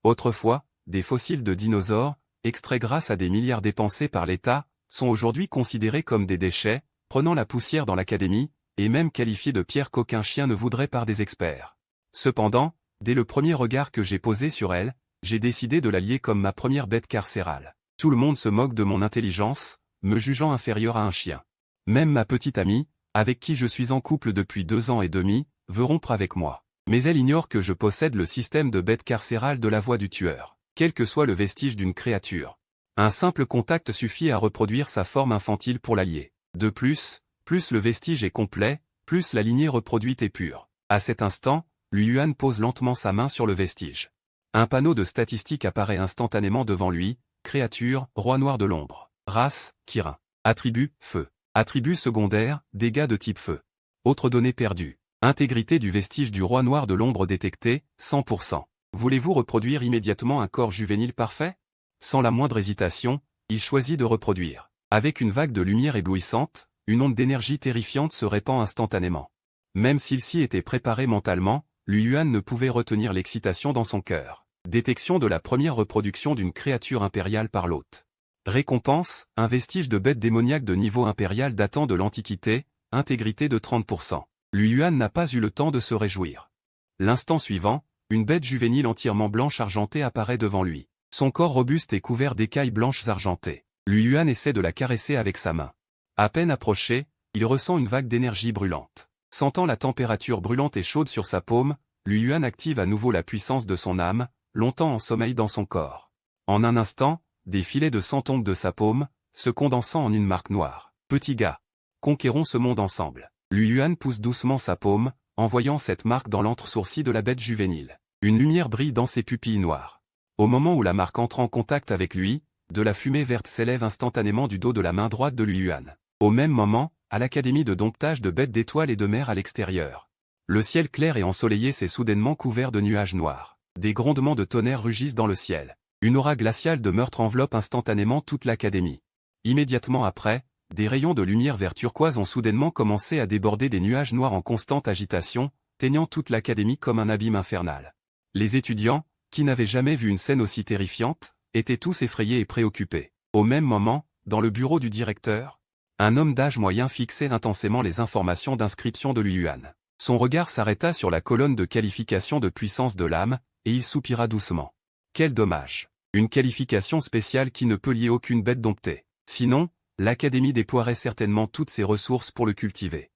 Autrefois, des fossiles de dinosaures, extraits grâce à des milliards dépensés par l'État, sont aujourd'hui considérés comme des déchets, prenant la poussière dans l'académie, et même qualifiés de pierres qu'aucun chien ne voudrait par des experts. Cependant, dès le premier regard que j'ai posé sur elle, j'ai décidé de la lier comme ma première bête carcérale. Tout le monde se moque de mon intelligence, me jugeant inférieur à un chien. Même ma petite amie, avec qui je suis en couple depuis 2 ans et demi, veut rompre avec moi. Mais elle ignore que je possède le système de bête carcérale de la voix du tueur. Quel que soit le vestige d'une créature, un simple contact suffit à reproduire sa forme infantile pour la lier. De plus le vestige est complet, plus la lignée reproduite est pure. À cet instant, Lui Yuan pose lentement sa main sur le vestige. Un panneau de statistiques apparaît instantanément devant lui. Créature, roi noir de l'ombre. Race, Kirin. Attribut, feu. Attribut secondaire, dégâts de type feu. Autres données perdues. Intégrité du vestige du roi noir de l'ombre détectée, 100%. Voulez-vous reproduire immédiatement un corps juvénile parfait? Sans la moindre hésitation, il choisit de reproduire. Avec une vague de lumière éblouissante, une onde d'énergie terrifiante se répand instantanément. Même s'il s'y était préparé mentalement, Lui Yuan ne pouvait retenir l'excitation dans son cœur. Détection de la première reproduction d'une créature impériale par l'hôte. Récompense, un vestige de bête démoniaque de niveau impérial datant de l'Antiquité, intégrité de 30%. Lui Yuan n'a pas eu le temps de se réjouir. L'instant suivant, une bête juvénile entièrement blanche argentée apparaît devant lui. Son corps robuste est couvert d'écailles blanches argentées. Lui Yuan essaie de la caresser avec sa main. À peine approché, il ressent une vague d'énergie brûlante. Sentant la température brûlante et chaude sur sa paume, Lui Yuan active à nouveau la puissance de son âme, longtemps en sommeil dans son corps. En un instant, des filets de sang tombent de sa paume, se condensant en une marque noire. Petit gars. Conquérons ce monde ensemble. Lui Yuan pousse doucement sa paume, envoyant cette marque dans l'entre-sourcil de la bête juvénile. Une lumière brille dans ses pupilles noires. Au moment où la marque entre en contact avec lui, de la fumée verte s'élève instantanément du dos de la main droite de Lui Yuan. Au même moment, à l'académie de domptage de bêtes d'étoiles et de mer à l'extérieur. Le ciel clair et ensoleillé s'est soudainement couvert de nuages noirs. Des grondements de tonnerre rugissent dans le ciel. Une aura glaciale de meurtre enveloppe instantanément toute l'académie. Immédiatement après, des rayons de lumière vert turquoise ont soudainement commencé à déborder des nuages noirs en constante agitation, teignant toute l'académie comme un abîme infernal. Les étudiants, qui n'avaient jamais vu une scène aussi terrifiante, étaient tous effrayés et préoccupés. Au même moment, dans le bureau du directeur, un homme d'âge moyen fixait intensément les informations d'inscription de Lui Yuan. Son regard s'arrêta sur la colonne de qualification de puissance de l'âme, et il soupira doucement. Quel dommage. Une qualification spéciale qui ne peut lier aucune bête domptée. Sinon, l'académie déploierait certainement toutes ses ressources pour le cultiver.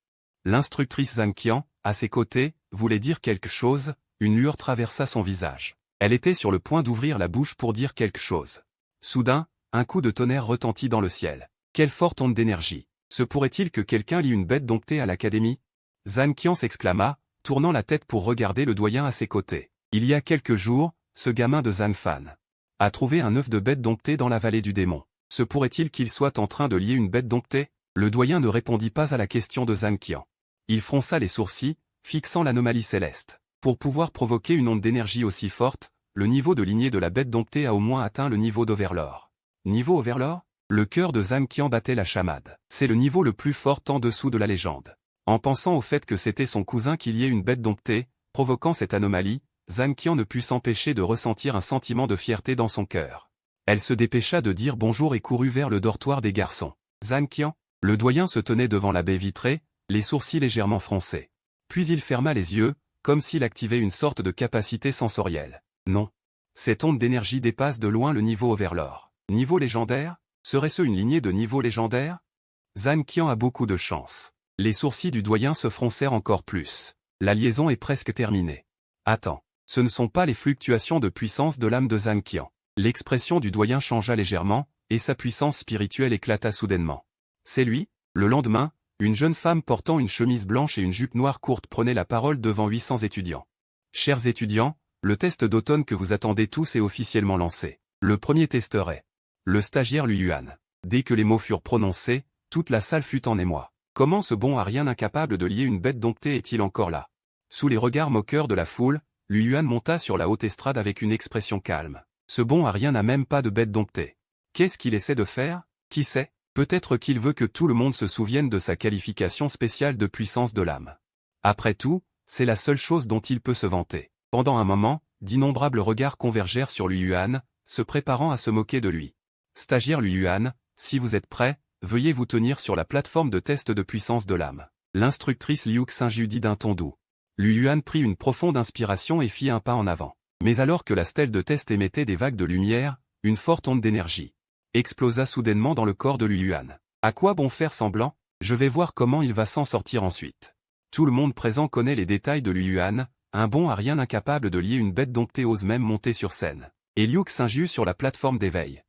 L'instructrice Zhang Qian, à ses côtés, voulait dire quelque chose, une lueur traversa son visage. Elle était sur le point d'ouvrir la bouche pour dire quelque chose. Soudain, un coup de tonnerre retentit dans le ciel. Quelle forte onde d'énergie. Se pourrait-il que quelqu'un lie une bête domptée à l'académie? Zhang Qian s'exclama, tournant la tête pour regarder le doyen à ses côtés. Il y a quelques jours, ce gamin de Zhang Fan a trouvé un œuf de bête domptée dans la vallée du démon. Se pourrait-il qu'il soit en train de lier une bête domptée? Le doyen ne répondit pas à la question de Zhang Qian. Il fronça les sourcils, fixant l'anomalie céleste. Pour pouvoir provoquer une onde d'énergie aussi forte, le niveau de lignée de la bête domptée a au moins atteint le niveau d'Overlord. Niveau Overlord? Le cœur de Zhang Qian battait la chamade. C'est le niveau le plus fort en dessous de la légende. En pensant au fait que c'était son cousin qui liait une bête domptée, provoquant cette anomalie, Zhang Qian ne put s'empêcher de ressentir un sentiment de fierté dans son cœur. Elle se dépêcha de dire bonjour et courut vers le dortoir des garçons. Zhang Qian, le doyen se tenait devant la baie vitrée, les sourcils légèrement froncés. Puis il ferma les yeux, comme s'il activait une sorte de capacité sensorielle. Non. Cette onde d'énergie dépasse de loin le niveau Overlord. Niveau légendaire? Serait-ce une lignée de niveau légendaire? Zhang Qian a beaucoup de chance. Les sourcils du doyen se froncèrent encore plus. La liaison est presque terminée. Attends. Ce ne sont pas les fluctuations de puissance de l'âme de Zhang Qian. L'expression du doyen changea légèrement, et sa puissance spirituelle éclata soudainement. C'est lui? Le lendemain, une jeune femme portant une chemise blanche et une jupe noire courte prenait la parole devant 800 étudiants. Chers étudiants, le test d'automne que vous attendez tous est officiellement lancé. Le premier testeur est le stagiaire Lui Yuan. Dès que les mots furent prononcés, toute la salle fut en émoi. Comment ce bon à rien incapable de lier une bête domptée est-il encore là? Sous les regards moqueurs de la foule, Lui Yuan monta sur la haute estrade avec une expression calme. Ce bon à rien n'a même pas de bête domptée. Qu'est-ce qu'il essaie de faire? Qui sait? Peut-être qu'il veut que tout le monde se souvienne de sa qualification spéciale de puissance de l'âme. Après tout, c'est la seule chose dont il peut se vanter. Pendant un moment, d'innombrables regards convergèrent sur Liu Yuan, se préparant à se moquer de lui. Stagiaire Liu Yuan, si vous êtes prêt, veuillez vous tenir sur la plateforme de test de puissance de l'âme. L'instructrice Liu Xingju dit d'un ton doux. Liu Yuan prit une profonde inspiration et fit un pas en avant. Mais alors que la stèle de test émettait des vagues de lumière, une forte onde d'énergie explosa soudainement dans le corps de Liu Yuan. À quoi bon faire semblant? Je vais voir comment il va s'en sortir ensuite. Tout le monde présent connaît les détails de Liu Yuan, un bon à rien incapable de lier une bête domptée ose même monter sur scène. Et Liu Xingju sur la plateforme d'éveil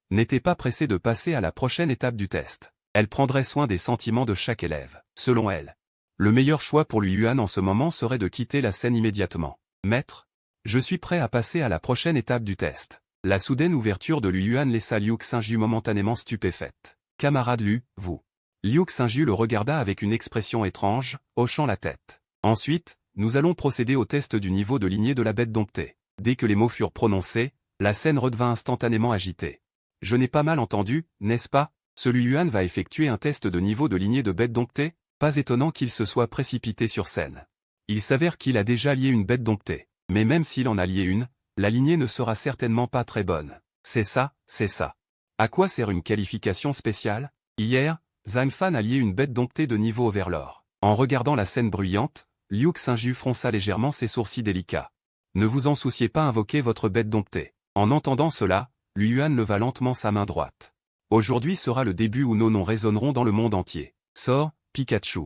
n'était pas pressée de passer à la prochaine étape du test. Elle prendrait soin des sentiments de chaque élève. Selon elle, le meilleur choix pour Liu Yuan en ce moment serait de quitter la scène immédiatement. Maître, je suis prêt à passer à la prochaine étape du test. La soudaine ouverture de Liu Yuan laissa Liu Xingju momentanément stupéfaite. Camarade Liu, vous. Liu Xingju le regarda avec une expression étrange, hochant la tête. Ensuite, nous allons procéder au test du niveau de lignée de la bête domptée. Dès que les mots furent prononcés, la scène redevint instantanément agitée. Je n'ai pas mal entendu, n'est-ce pas? Ce Liu Yuan va effectuer un test de niveau de lignée de bête domptée? Pas étonnant qu'il se soit précipité sur scène. Il s'avère qu'il a déjà lié une bête domptée. Mais même s'il en a lié une, la lignée ne sera certainement pas très bonne. C'est ça, c'est ça. À quoi sert une qualification spéciale? Hier, Zhang Fan a lié une bête domptée de niveau Overlord. En regardant la scène bruyante, Liu Xingju fronça légèrement ses sourcils délicats. Ne vous en souciez pas, invoquez votre bête domptée. En entendant cela, Liu Yuan leva lentement sa main droite. Aujourd'hui sera le début où nos noms résonneront dans le monde entier. Sort, Pikachu.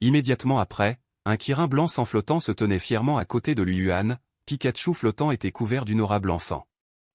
Immédiatement après, un kirin blanc sans flottant se tenait fièrement à côté de Liu Yuan. Pikachu flottant était couvert d'une aura blanc-sang.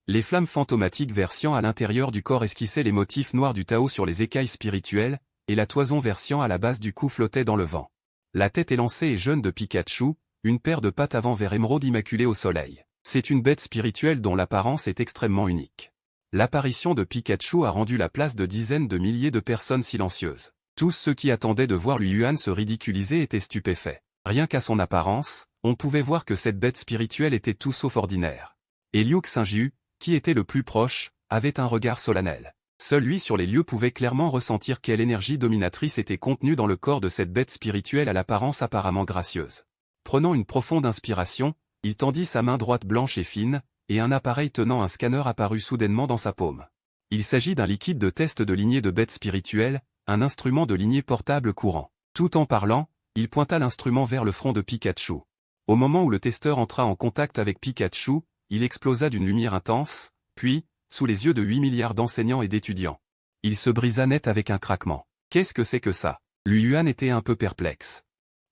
Les flammes fantomatiques versant à l'intérieur du corps esquissaient les motifs noirs du Tao sur les écailles spirituelles, et la toison versant à la base du cou flottait dans le vent. La tête élancée et jeune de Pikachu, une paire de pattes avant vert émeraude immaculée au soleil. C'est une bête spirituelle dont l'apparence est extrêmement unique. L'apparition de Pikachu a rendu la place de dizaines de milliers de personnes silencieuses. Tous ceux qui attendaient de voir Liu Yuan se ridiculiser étaient stupéfaits. Rien qu'à son apparence, on pouvait voir que cette bête spirituelle était tout sauf ordinaire. Et Liu Xingju, qui était le plus proche, avait un regard solennel. Seul lui sur les lieux pouvait clairement ressentir quelle énergie dominatrice était contenue dans le corps de cette bête spirituelle à l'apparence apparemment gracieuse. Prenant une profonde inspiration, il tendit sa main droite blanche et fine, et un appareil tenant un scanner apparut soudainement dans sa paume. Il s'agit d'un liquide de test de lignée de bête spirituelle, un instrument de lignée portable courant. Tout en parlant, il pointa l'instrument vers le front de Pikachu. Au moment où le testeur entra en contact avec Pikachu, il explosa d'une lumière intense, puis, sous les yeux de 8 milliards d'enseignants et d'étudiants, il se brisa net avec un craquement. Qu'est-ce que c'est que ça? Liu Yuan était un peu perplexe.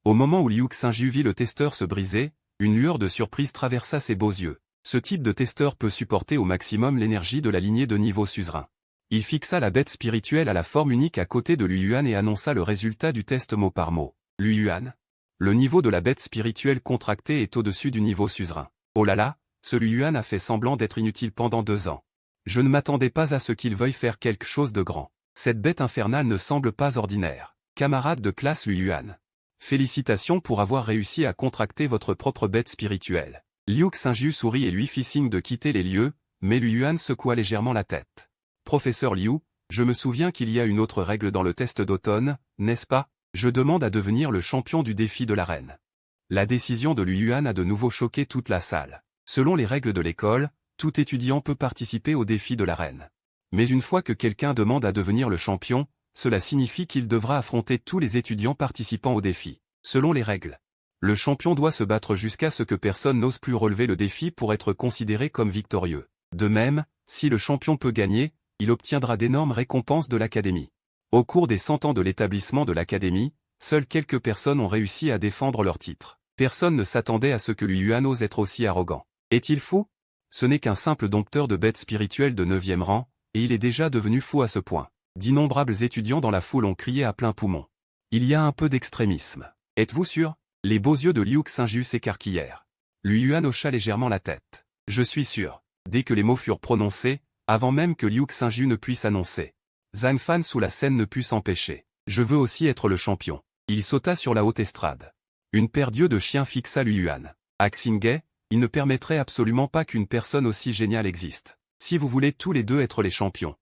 Au moment où Liu Xingju vit le testeur se briser, une lueur de surprise traversa ses beaux yeux. Ce type de testeur peut supporter au maximum l'énergie de la lignée de niveau suzerain. Il fixa la bête spirituelle à la forme unique à côté de Liu Yuan et annonça le résultat du test mot par mot. Liu Yuan. Le niveau de la bête spirituelle contractée est au-dessus du niveau suzerain. Oh là là, ce Liu Yuan a fait semblant d'être inutile pendant 2 ans. Je ne m'attendais pas à ce qu'il veuille faire quelque chose de grand. Cette bête infernale ne semble pas ordinaire. Camarade de classe Liu Yuan. Félicitations pour avoir réussi à contracter votre propre bête spirituelle. Liu Xingju sourit et lui fit signe de quitter les lieux, mais Liu Yuan secoua légèrement la tête. Professeur Liu, je me souviens qu'il y a une autre règle dans le test d'automne, n'est-ce pas? Je demande à devenir le champion du défi de l'arène. La décision de Liu Yuan a de nouveau choqué toute la salle. Selon les règles de l'école, tout étudiant peut participer au défi de l'arène. Mais une fois que quelqu'un demande à devenir le champion, cela signifie qu'il devra affronter tous les étudiants participant au défi. Selon les règles, le champion doit se battre jusqu'à ce que personne n'ose plus relever le défi pour être considéré comme victorieux. De même, si le champion peut gagner, il obtiendra d'énormes récompenses de l'académie. Au cours des 100 ans de l'établissement de l'académie, seules quelques personnes ont réussi à défendre leur titre. Personne ne s'attendait à ce que Liu Yuan ose être aussi arrogant. Est-il fou? Ce n'est qu'un simple dompteur de bêtes spirituelles de 9e rang, et il est déjà devenu fou à ce point. D'innombrables étudiants dans la foule ont crié à plein poumon. Il y a un peu d'extrémisme. Êtes-vous sûr? Les beaux yeux de Liu Xingju s'écarquillèrent. Liu Yuan hocha légèrement la tête. Je suis sûr. Dès que les mots furent prononcés, avant même que Liu Xingju ne puisse annoncer. Zhang Fan sous la scène ne put s'empêcher. Je veux aussi être le champion. Il sauta sur la haute estrade. Une paire d'yeux de chien fixa Liu Yuan. À Xinghe, il ne permettrait absolument pas qu'une personne aussi géniale existe. Si vous voulez tous les deux être les champions,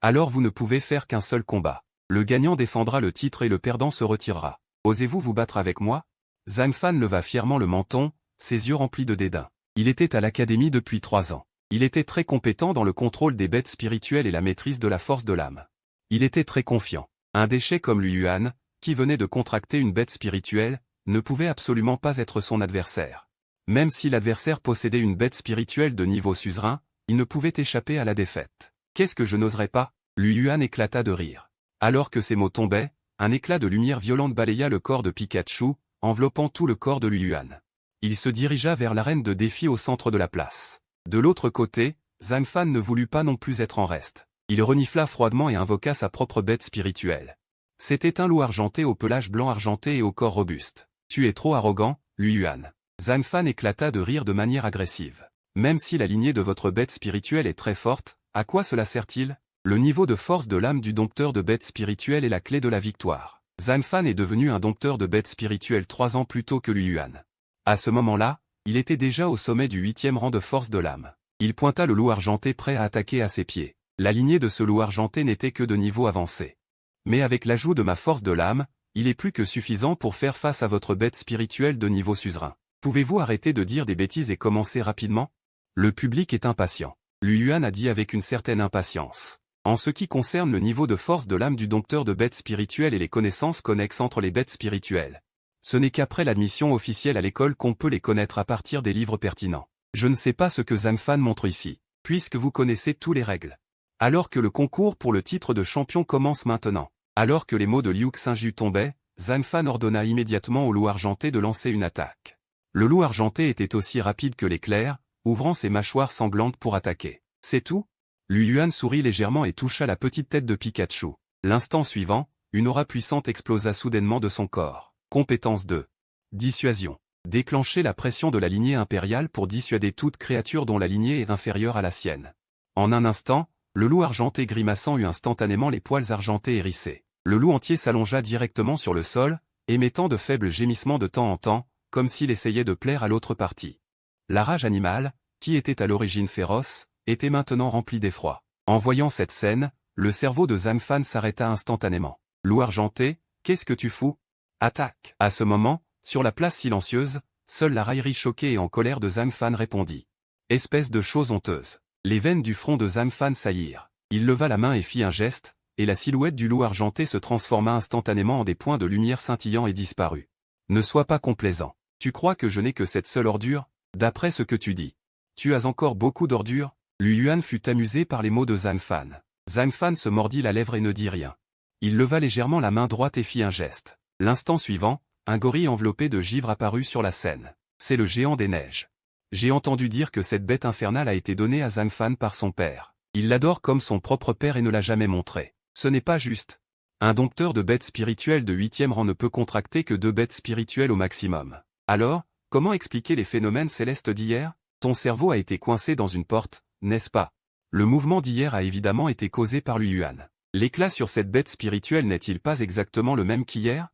alors vous ne pouvez faire qu'un seul combat. Le gagnant défendra le titre et le perdant se retirera. Osez-vous vous battre avec moi? Zhang Fan leva fièrement le menton, ses yeux remplis de dédain. Il était à l'académie depuis 3 ans. Il était très compétent dans le contrôle des bêtes spirituelles et la maîtrise de la force de l'âme. Il était très confiant. Un déchet comme Lu Yuan, qui venait de contracter une bête spirituelle, ne pouvait absolument pas être son adversaire. Même si l'adversaire possédait une bête spirituelle de niveau suzerain, il ne pouvait échapper à la défaite. Qu'est-ce que je n'oserais pas? Lu Yuan éclata de rire. Alors que ces mots tombaient, un éclat de lumière violente balaya le corps de Pikachu, enveloppant tout le corps de Lu Yuan. Il se dirigea vers l'arène de défi au centre de la place. De l'autre côté, Zhang Fan ne voulut pas non plus être en reste. Il renifla froidement et invoqua sa propre bête spirituelle. C'était un loup argenté au pelage blanc argenté et au corps robuste. Tu es trop arrogant, Lu Yuan. Zhang Fan éclata de rire de manière agressive. Même si la lignée de votre bête spirituelle est très forte, à quoi cela sert-il? Le niveau de force de l'âme du dompteur de bêtes spirituelles est la clé de la victoire. Zhang Fan est devenu un dompteur de bêtes spirituelles 3 ans plus tôt que Lu Yuan. À ce moment-là, il était déjà au sommet du 8e rang de force de l'âme. Il pointa le loup argenté prêt à attaquer à ses pieds. La lignée de ce loup argenté n'était que de niveau avancé. Mais avec l'ajout de ma force de l'âme, il est plus que suffisant pour faire face à votre bête spirituelle de niveau suzerain. Pouvez-vous arrêter de dire des bêtises et commencer rapidement? Le public est impatient. Lu Yuan a dit avec une certaine impatience. En ce qui concerne le niveau de force de l'âme du dompteur de bêtes spirituelles et les connaissances connexes entre les bêtes spirituelles, ce n'est qu'après l'admission officielle à l'école qu'on peut les connaître à partir des livres pertinents. Je ne sais pas ce que Zhang Fan montre ici, puisque vous connaissez tous les règles. Alors que le concours pour le titre de champion commence maintenant, alors que les mots de Liu Xingyu tombaient, Zhang Fan ordonna immédiatement au loup argenté de lancer une attaque. Le loup argenté était aussi rapide que l'éclair, ouvrant ses mâchoires sanglantes pour attaquer. C'est tout? Lu Yuan sourit légèrement et toucha la petite tête de Pikachu. L'instant suivant, une aura puissante explosa soudainement de son corps. Compétence 2. Dissuasion. Déclencher la pression de la lignée impériale pour dissuader toute créature dont la lignée est inférieure à la sienne. En un instant, le loup argenté grimaçant eut instantanément les poils argentés hérissés. Le loup entier s'allongea directement sur le sol, émettant de faibles gémissements de temps en temps, comme s'il essayait de plaire à l'autre partie. La rage animale, qui était à l'origine féroce, était maintenant remplie d'effroi. En voyant cette scène, le cerveau de Zhang Fan s'arrêta instantanément. Loup argenté, qu'est-ce que tu fous? Attaque! À ce moment, sur la place silencieuse, seule la raillerie choquée et en colère de Zhang Fan répondit. Espèce de chose honteuse. Les veines du front de Zhang Fan saillirent. Il leva la main et fit un geste, et la silhouette du loup argenté se transforma instantanément en des points de lumière scintillants et disparut. Ne sois pas complaisant. Tu crois que je n'ai que cette seule ordure? D'après ce que tu dis. Tu as encore beaucoup d'ordures? Lu Yuan fut amusé par les mots de Zhang Fan. Zhang Fan se mordit la lèvre et ne dit rien. Il leva légèrement la main droite et fit un geste. L'instant suivant, un gorille enveloppé de givre apparut sur la scène. C'est le géant des neiges. J'ai entendu dire que cette bête infernale a été donnée à Zhang Fan par son père. Il l'adore comme son propre père et ne l'a jamais montré. Ce n'est pas juste. Un dompteur de bêtes spirituelles de 8e rang ne peut contracter que 2 bêtes spirituelles au maximum. Alors, comment expliquer les phénomènes célestes d'hier? Ton cerveau a été coincé dans une porte, n'est-ce pas? Le mouvement d'hier a évidemment été causé par Lu Yuan. L'éclat sur cette bête spirituelle n'est-il pas exactement le même qu'hier?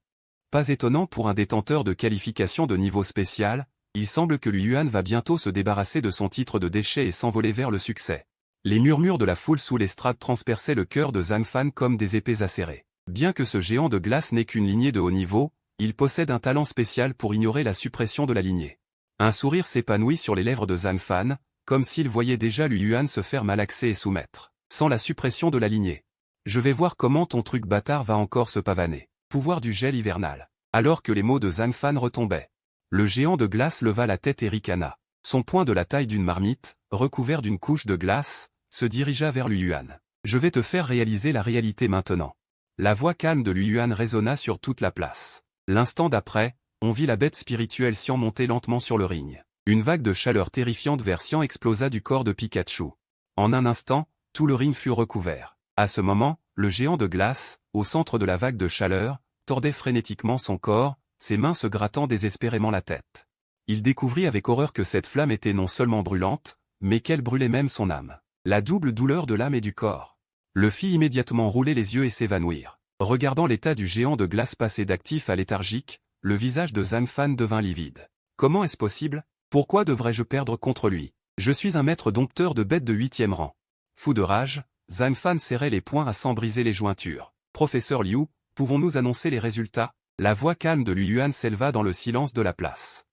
Pas étonnant pour un détenteur de qualification de niveau spécial, il semble que Lu Yuan va bientôt se débarrasser de son titre de déchet et s'envoler vers le succès. Les murmures de la foule sous l'estrade transperçaient le cœur de Zhang Fan comme des épées acérées. Bien que ce géant de glace n'ait qu'une lignée de haut niveau, il possède un talent spécial pour ignorer la suppression de la lignée. Un sourire s'épanouit sur les lèvres de Zhang Fan, comme s'il voyait déjà Lu Yuan se faire malaxer et soumettre. Sans la suppression de la lignée. Je vais voir comment ton truc bâtard va encore se pavaner. Pouvoir du gel hivernal. Alors que les mots de Zhang Fan retombaient. Le géant de glace leva la tête et ricana. Son poing de la taille d'une marmite, recouvert d'une couche de glace, se dirigea vers Lu Yuan. Je vais te faire réaliser la réalité maintenant. La voix calme de Lu Yuan résonna sur toute la place. L'instant d'après, on vit la bête spirituelle Xian monter lentement sur le ring. Une vague de chaleur terrifiante vers Xian explosa du corps de Pikachu. En un instant, tout le ring fut recouvert. À ce moment, le géant de glace, au centre de la vague de chaleur, tordait frénétiquement son corps, ses mains se grattant désespérément la tête. Il découvrit avec horreur que cette flamme était non seulement brûlante, mais qu'elle brûlait même son âme. La double douleur de l'âme et du corps. Le fit immédiatement rouler les yeux et s'évanouir. Regardant l'état du géant de glace passer d'actif à léthargique, le visage de Zhang Fan devint livide. Comment est-ce possible? Pourquoi devrais-je perdre contre lui? Je suis un maître dompteur de bêtes de 8e rang. Fou de rage, Zhang Fan serrait les poings à s'en briser les jointures. Professeur Liu, pouvons-nous annoncer les résultats? La voix calme de Lu Yuan s'éleva dans le silence de la place.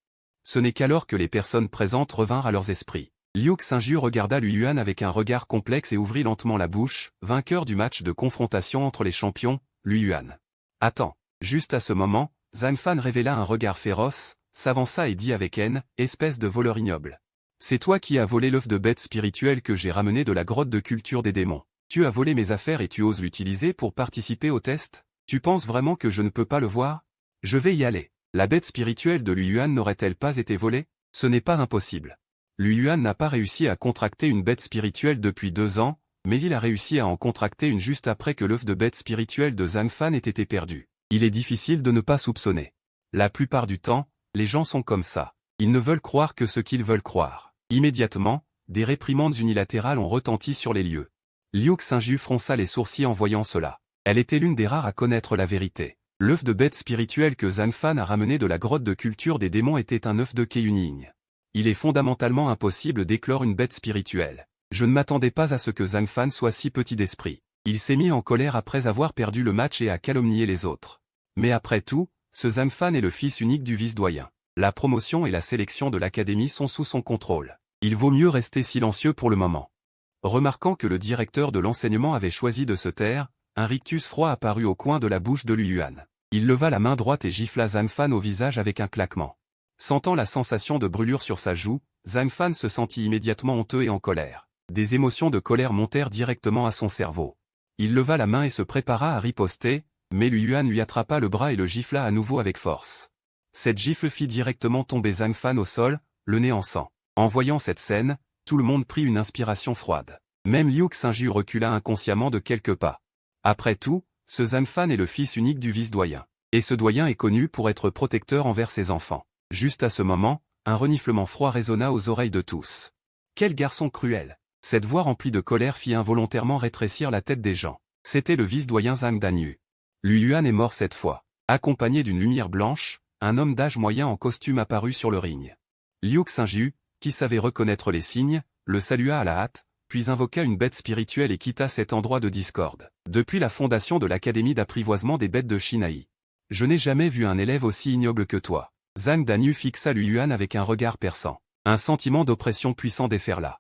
Ce n'est qu'alors que les personnes présentes revinrent à leurs esprits. Liu Xingyu regarda Lu Yuan avec un regard complexe et ouvrit lentement la bouche, vainqueur du match de confrontation entre les champions, Lu Yuan. Attends. Juste à ce moment, Zhang Fan révéla un regard féroce, s'avança et dit avec haine, espèce de voleur ignoble. C'est toi qui as volé l'œuf de bête spirituelle que j'ai ramené de la grotte de culture des démons. Tu as volé mes affaires et tu oses l'utiliser pour participer au test? Tu penses vraiment que je ne peux pas le voir? Je vais y aller. La bête spirituelle de Lu Yuan n'aurait-elle pas été volée? Ce n'est pas impossible. Lu Yuan n'a pas réussi à contracter une bête spirituelle depuis 2 ans, mais il a réussi à en contracter une juste après que l'œuf de bête spirituelle de Zhang Fan ait été perdu. Il est difficile de ne pas soupçonner. La plupart du temps, les gens sont comme ça. Ils ne veulent croire que ce qu'ils veulent croire. Immédiatement, des réprimandes unilatérales ont retenti sur les lieux. Liu Xingyu fronça les sourcils en voyant cela. Elle était l'une des rares à connaître la vérité. L'œuf de bête spirituelle que Zhang Fan a ramené de la grotte de culture des démons était un œuf de Keyuning. Il est fondamentalement impossible d'éclore une bête spirituelle. Je ne m'attendais pas à ce que Zhang Fan soit si petit d'esprit. Il s'est mis en colère après avoir perdu le match et a calomnié les autres. Mais après tout, ce Zhang Fan est le fils unique du vice-doyen. La promotion et la sélection de l'académie sont sous son contrôle. Il vaut mieux rester silencieux pour le moment. Remarquant que le directeur de l'enseignement avait choisi de se taire, un rictus froid apparut au coin de la bouche de Lu Yuan. Il leva la main droite et gifla Zhang Fan au visage avec un claquement. Sentant la sensation de brûlure sur sa joue, Zhang Fan se sentit immédiatement honteux et en colère. Des émotions de colère montèrent directement à son cerveau. Il leva la main et se prépara à riposter, mais Lu Yuan lui attrapa le bras et le gifla à nouveau avec force. Cette gifle fit directement tomber Zhang Fan au sol, le nez en sang. En voyant cette scène, tout le monde prit une inspiration froide. Même Liu Xingyu recula inconsciemment de quelques pas. Après tout, ce Zhang Fan est le fils unique du vice-doyen. Et ce doyen est connu pour être protecteur envers ses enfants. Juste à ce moment, un reniflement froid résonna aux oreilles de tous. Quel garçon cruel! Cette voix remplie de colère fit involontairement rétrécir la tête des gens. C'était le vice-doyen Zhang Danyu. Lu Yuan est mort cette fois. Accompagné d'une lumière blanche, un homme d'âge moyen en costume apparut sur le ring. Liu Xingyu, qui savait reconnaître les signes, le salua à la hâte, puis invoqua une bête spirituelle et quitta cet endroit de discorde. Depuis la fondation de l'Académie d'apprivoisement des bêtes de Shinai. Je n'ai jamais vu un élève aussi ignoble que toi. Zhang Danyu fixa Lu Yuan avec un regard perçant. Un sentiment d'oppression puissant déferla.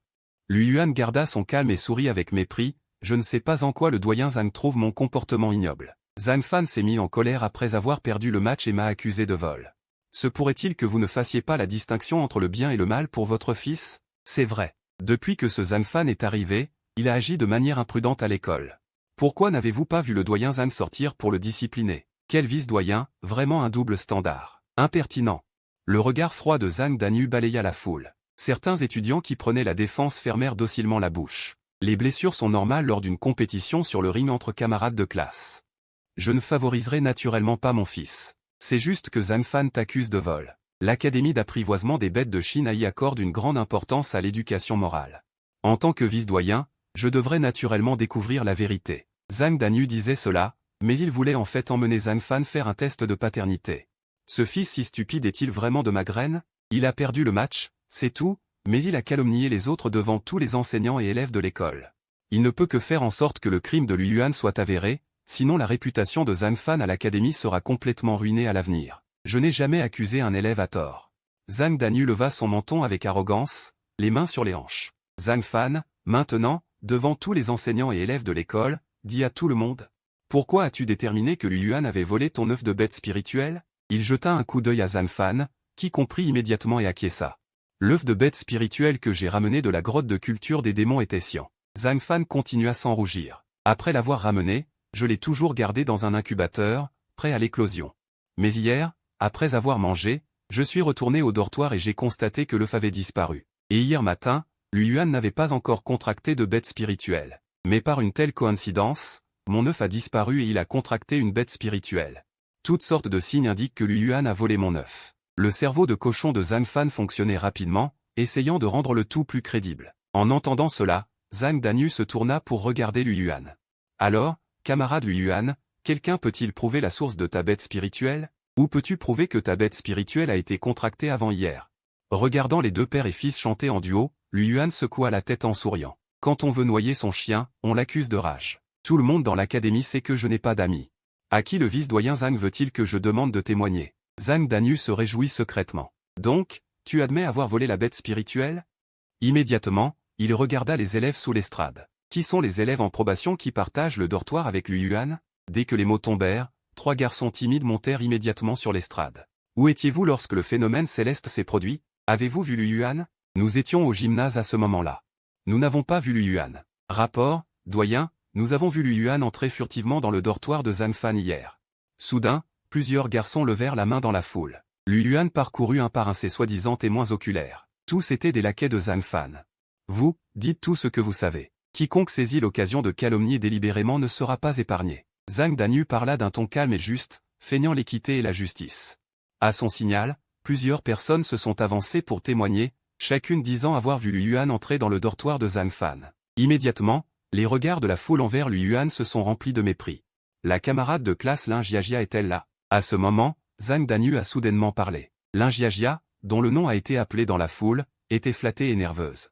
Lu Yuan garda son calme et sourit avec mépris, je ne sais pas en quoi le doyen Zhang trouve mon comportement ignoble. Zhang Fan s'est mis en colère après avoir perdu le match et m'a accusé de vol. Se pourrait-il que vous ne fassiez pas la distinction entre le bien et le mal pour votre fils? C'est vrai. Depuis que ce Zhang Fan est arrivé, il a agi de manière imprudente à l'école. Pourquoi n'avez-vous pas vu le doyen Zhang sortir pour le discipliner? Quel vice-doyen, vraiment un double standard. Impertinent. Le regard froid de Zhang Danyu balaya la foule. Certains étudiants qui prenaient la défense fermèrent docilement la bouche. Les blessures sont normales lors d'une compétition sur le ring entre camarades de classe. Je ne favoriserai naturellement pas mon fils. C'est juste que Zhang Fan t'accuse de vol. L'Académie d'apprivoisement des bêtes de Chine y accorde une grande importance à l'éducation morale. En tant que vice-doyen, je devrais naturellement découvrir la vérité. Zhang Danyu disait cela, mais il voulait en fait emmener Zhang Fan faire un test de paternité. Ce fils si stupide est-il vraiment de ma graine? Il a perdu le match, c'est tout, mais il a calomnié les autres devant tous les enseignants et élèves de l'école. Il ne peut que faire en sorte que le crime de Lu Yuan soit avéré, sinon la réputation de Zhang Fan à l'académie sera complètement ruinée à l'avenir. Je n'ai jamais accusé un élève à tort. Zhang Danyu leva son menton avec arrogance, les mains sur les hanches. Zhang Fan, maintenant, devant tous les enseignants et élèves de l'école, dit à tout le monde. Pourquoi as-tu déterminé que Lu Yuan avait volé ton œuf de bête spirituelle? Il jeta un coup d'œil à Zhang Fan, qui comprit immédiatement et acquiesça. L'œuf de bête spirituelle que j'ai ramené de la grotte de culture des démons était sciant. Zhang Fan continua sans rougir. Après l'avoir ramené, je l'ai toujours gardé dans un incubateur, prêt à l'éclosion. Mais hier, après avoir mangé, je suis retourné au dortoir et j'ai constaté que l'œuf avait disparu. Et hier matin, Lu Yuan n'avait pas encore contracté de bête spirituelle. Mais par une telle coïncidence, mon œuf a disparu et il a contracté une bête spirituelle. Toutes sortes de signes indiquent que Lu Yuan a volé mon œuf. Le cerveau de cochon de Zhang Fan fonctionnait rapidement, essayant de rendre le tout plus crédible. En entendant cela, Zhang Danyu se tourna pour regarder Lu Yuan. Alors, camarade Lu Yuan, quelqu'un peut-il prouver la source de ta bête spirituelle? Ou peux-tu prouver que ta bête spirituelle a été contractée avant hier? Regardant les deux pères et fils chanter en duo, Lu Yuan secoua la tête en souriant. Quand on veut noyer son chien, on l'accuse de rage. Tout le monde dans l'académie sait que je n'ai pas d'amis. À qui le vice-doyen Zhang veut-il que je demande de témoigner? Zhang Danyu se réjouit secrètement. Donc, Tu admets avoir volé la bête spirituelle? Immédiatement, il regarda les élèves sous l'estrade. Qui sont les élèves en probation qui partagent le dortoir avec Lu Yuan? Dès que les mots tombèrent, 3 garçons timides montèrent immédiatement sur l'estrade. Où étiez-vous lorsque le phénomène céleste s'est produit? Avez-vous vu Lu Yuan? Nous étions au gymnase à ce moment-là. Nous n'avons pas vu Lu Yuan. Rapport, doyen, nous avons vu Lu Yuan entrer furtivement dans le dortoir de Zhang Fan hier. Soudain, plusieurs garçons levèrent la main dans la foule. Lu Yuan parcourut un par un ses soi-disant témoins oculaires. Tous étaient des laquais de Zhang Fan. Vous, dites tout ce que vous savez. Quiconque saisit l'occasion de calomnier délibérément ne sera pas épargné. Zhang Danyu parla d'un ton calme et juste, feignant l'équité et la justice. À son signal, plusieurs personnes se sont avancées pour témoigner, chacune disant avoir vu Lu Yuan entrer dans le dortoir de Zhang Fan. Immédiatement, les regards de la foule envers Lu Yuan se sont remplis de mépris. La camarade de classe Lin Jiajia est-elle là? À ce moment, Zhang Danyu a soudainement parlé. Lin Jiajia, dont le nom a été appelé dans la foule, était flattée et nerveuse.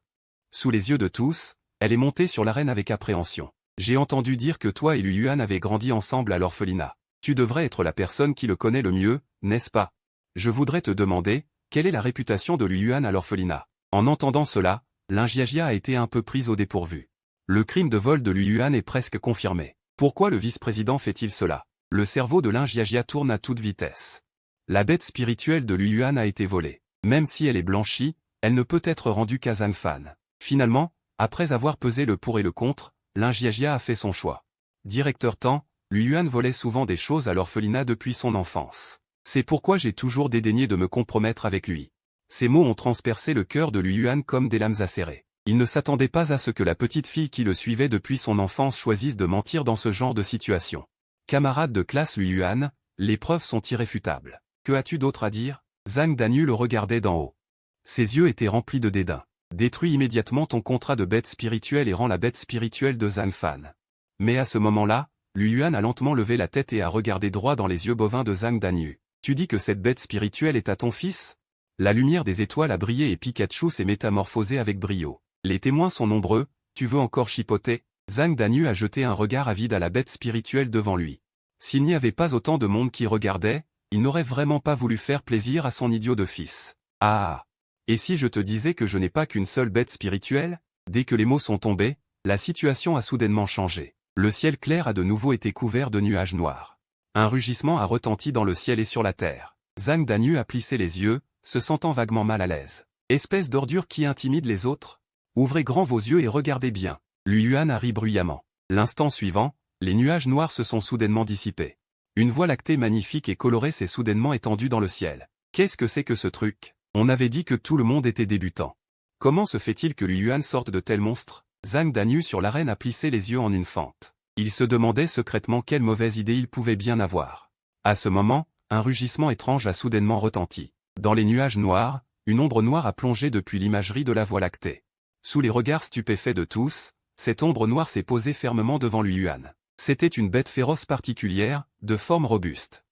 Sous les yeux de tous, elle est montée sur l'arène avec appréhension. J'ai entendu dire que toi et Lu Yuan avez grandi ensemble à l'orphelinat. Tu devrais être la personne qui le connaît le mieux, n'est-ce pas? Je voudrais te demander, quelle est la réputation de Lu Yuan à l'orphelinat? En entendant cela, Lin Jiajia a été un peu prise au dépourvu. Le crime de vol de Lu Yuan est presque confirmé. Pourquoi le vice-président fait-il cela? Le cerveau de Lin Jiajia tourne à toute vitesse. La bête spirituelle de Lu Yuan a été volée. Même si elle est blanchie, elle ne peut être rendue qu'à Zhang Fan. Finalement, après avoir pesé le pour et le contre, Lin Jiajia a fait son choix. Directeur Tan, Lu Yuan volait souvent des choses à l'orphelinat depuis son enfance. C'est pourquoi j'ai toujours dédaigné de me compromettre avec lui. Ces mots ont transpercé le cœur de Lu Yuan comme des lames acérées. Il ne s'attendait pas à ce que la petite fille qui le suivait depuis son enfance choisisse de mentir dans ce genre de situation. Camarade de classe Lu Yuan, les preuves sont irréfutables. Que as-tu d'autre à dire? Zhang Danyu le regardait d'en haut. Ses yeux étaient remplis de dédain. Détruis immédiatement ton contrat de bête spirituelle et rends la bête spirituelle de Zhang Fan. Mais à ce moment-là, Lu Yuan a lentement levé la tête et a regardé droit dans les yeux bovins de Zhang Danyu. Tu dis que cette bête spirituelle est à ton fils? La lumière des étoiles a brillé et Pikachu s'est métamorphosé avec brio. Les témoins sont nombreux, tu veux encore chipoter? Zhang Danyu a jeté un regard avide à la bête spirituelle devant lui. S'il n'y avait pas autant de monde qui regardait, il n'aurait vraiment pas voulu faire plaisir à son idiot de fils. Ah! Et si je te disais que je n'ai pas qu'une seule bête spirituelle? Dès que les mots sont tombés, la situation a soudainement changé. Le ciel clair a de nouveau été couvert de nuages noirs. Un rugissement a retenti dans le ciel et sur la terre. Zhang Danyu a plissé les yeux, se sentant vaguement mal à l'aise. Espèce d'ordure qui intimide les autres? Ouvrez grand vos yeux et regardez bien. Lu Yuan a ri bruyamment. L'instant suivant, les nuages noirs se sont soudainement dissipés. Une voie lactée magnifique et colorée s'est soudainement étendue dans le ciel. Qu'est-ce que c'est que ce truc? On avait dit que tout le monde était débutant. Comment se fait-il que Lu Yuan sorte de tels monstres? Zhang Danyu sur l'arène a plissé les yeux en une fente. Il se demandait secrètement quelle mauvaise idée il pouvait bien avoir. À ce moment, un rugissement étrange a soudainement retenti. Dans les nuages noirs, une ombre noire a plongé depuis l'imagerie de la Voie lactée. Sous les regards stupéfaits de tous, cette ombre noire s'est posée fermement devant Lu Yuan. C'était une bête féroce particulière, de forme robuste.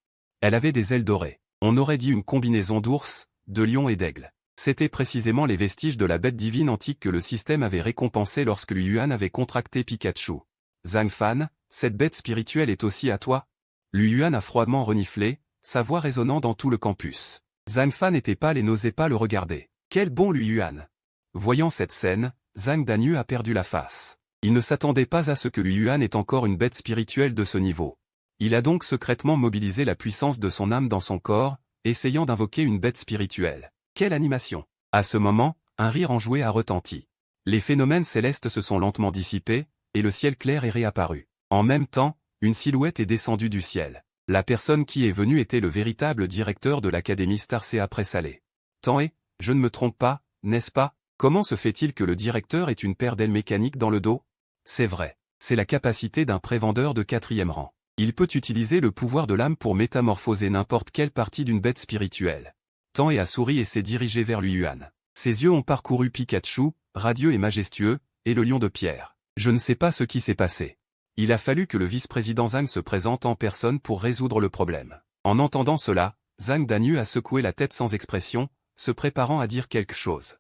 Elle avait des ailes dorées. On aurait dit une combinaison d'ours, de lion et d'aigle. C'étaient précisément les vestiges de la bête divine antique que le système avait récompensé lorsque Lu Yuan avait contracté Pikachu. Zhang Fan, cette bête spirituelle est aussi à toi? Lu Yuan a froidement reniflé, sa voix résonnant dans tout le campus. Zhang Fan était pâle et n'osait pas le regarder. Quel bon Lu Yuan! Voyant cette scène, Zhang Danyu a perdu la face. Il ne s'attendait pas à ce que Lu Yuan ait encore une bête spirituelle de ce niveau. Il a donc secrètement mobilisé la puissance de son âme dans son corps, essayant d'invoquer une bête spirituelle. Quelle animation! À ce moment, un rire enjoué a retenti. Les phénomènes célestes se sont lentement dissipés, et le ciel clair est réapparu. En même temps, une silhouette est descendue du ciel. La personne qui est venue était le véritable directeur de l'académie Starsea Présalé. Tant est, je ne me trompe pas, n'est-ce pas? Comment se fait-il que le directeur ait une paire d'ailes mécaniques dans le dos? C'est vrai. C'est la capacité d'un prévendeur de 4e rang. Il peut utiliser le pouvoir de l'âme pour métamorphoser n'importe quelle partie d'une bête spirituelle. Tant est a souri et s'est dirigé vers Lu Yuan. Ses yeux ont parcouru Pikachu, radieux et majestueux, et le lion de pierre. Je ne sais pas ce qui s'est passé. Il a fallu que le vice-président Zhang se présente en personne pour résoudre le problème. En entendant cela, Zhang Danyu a secoué la tête sans expression, se préparant à dire quelque chose.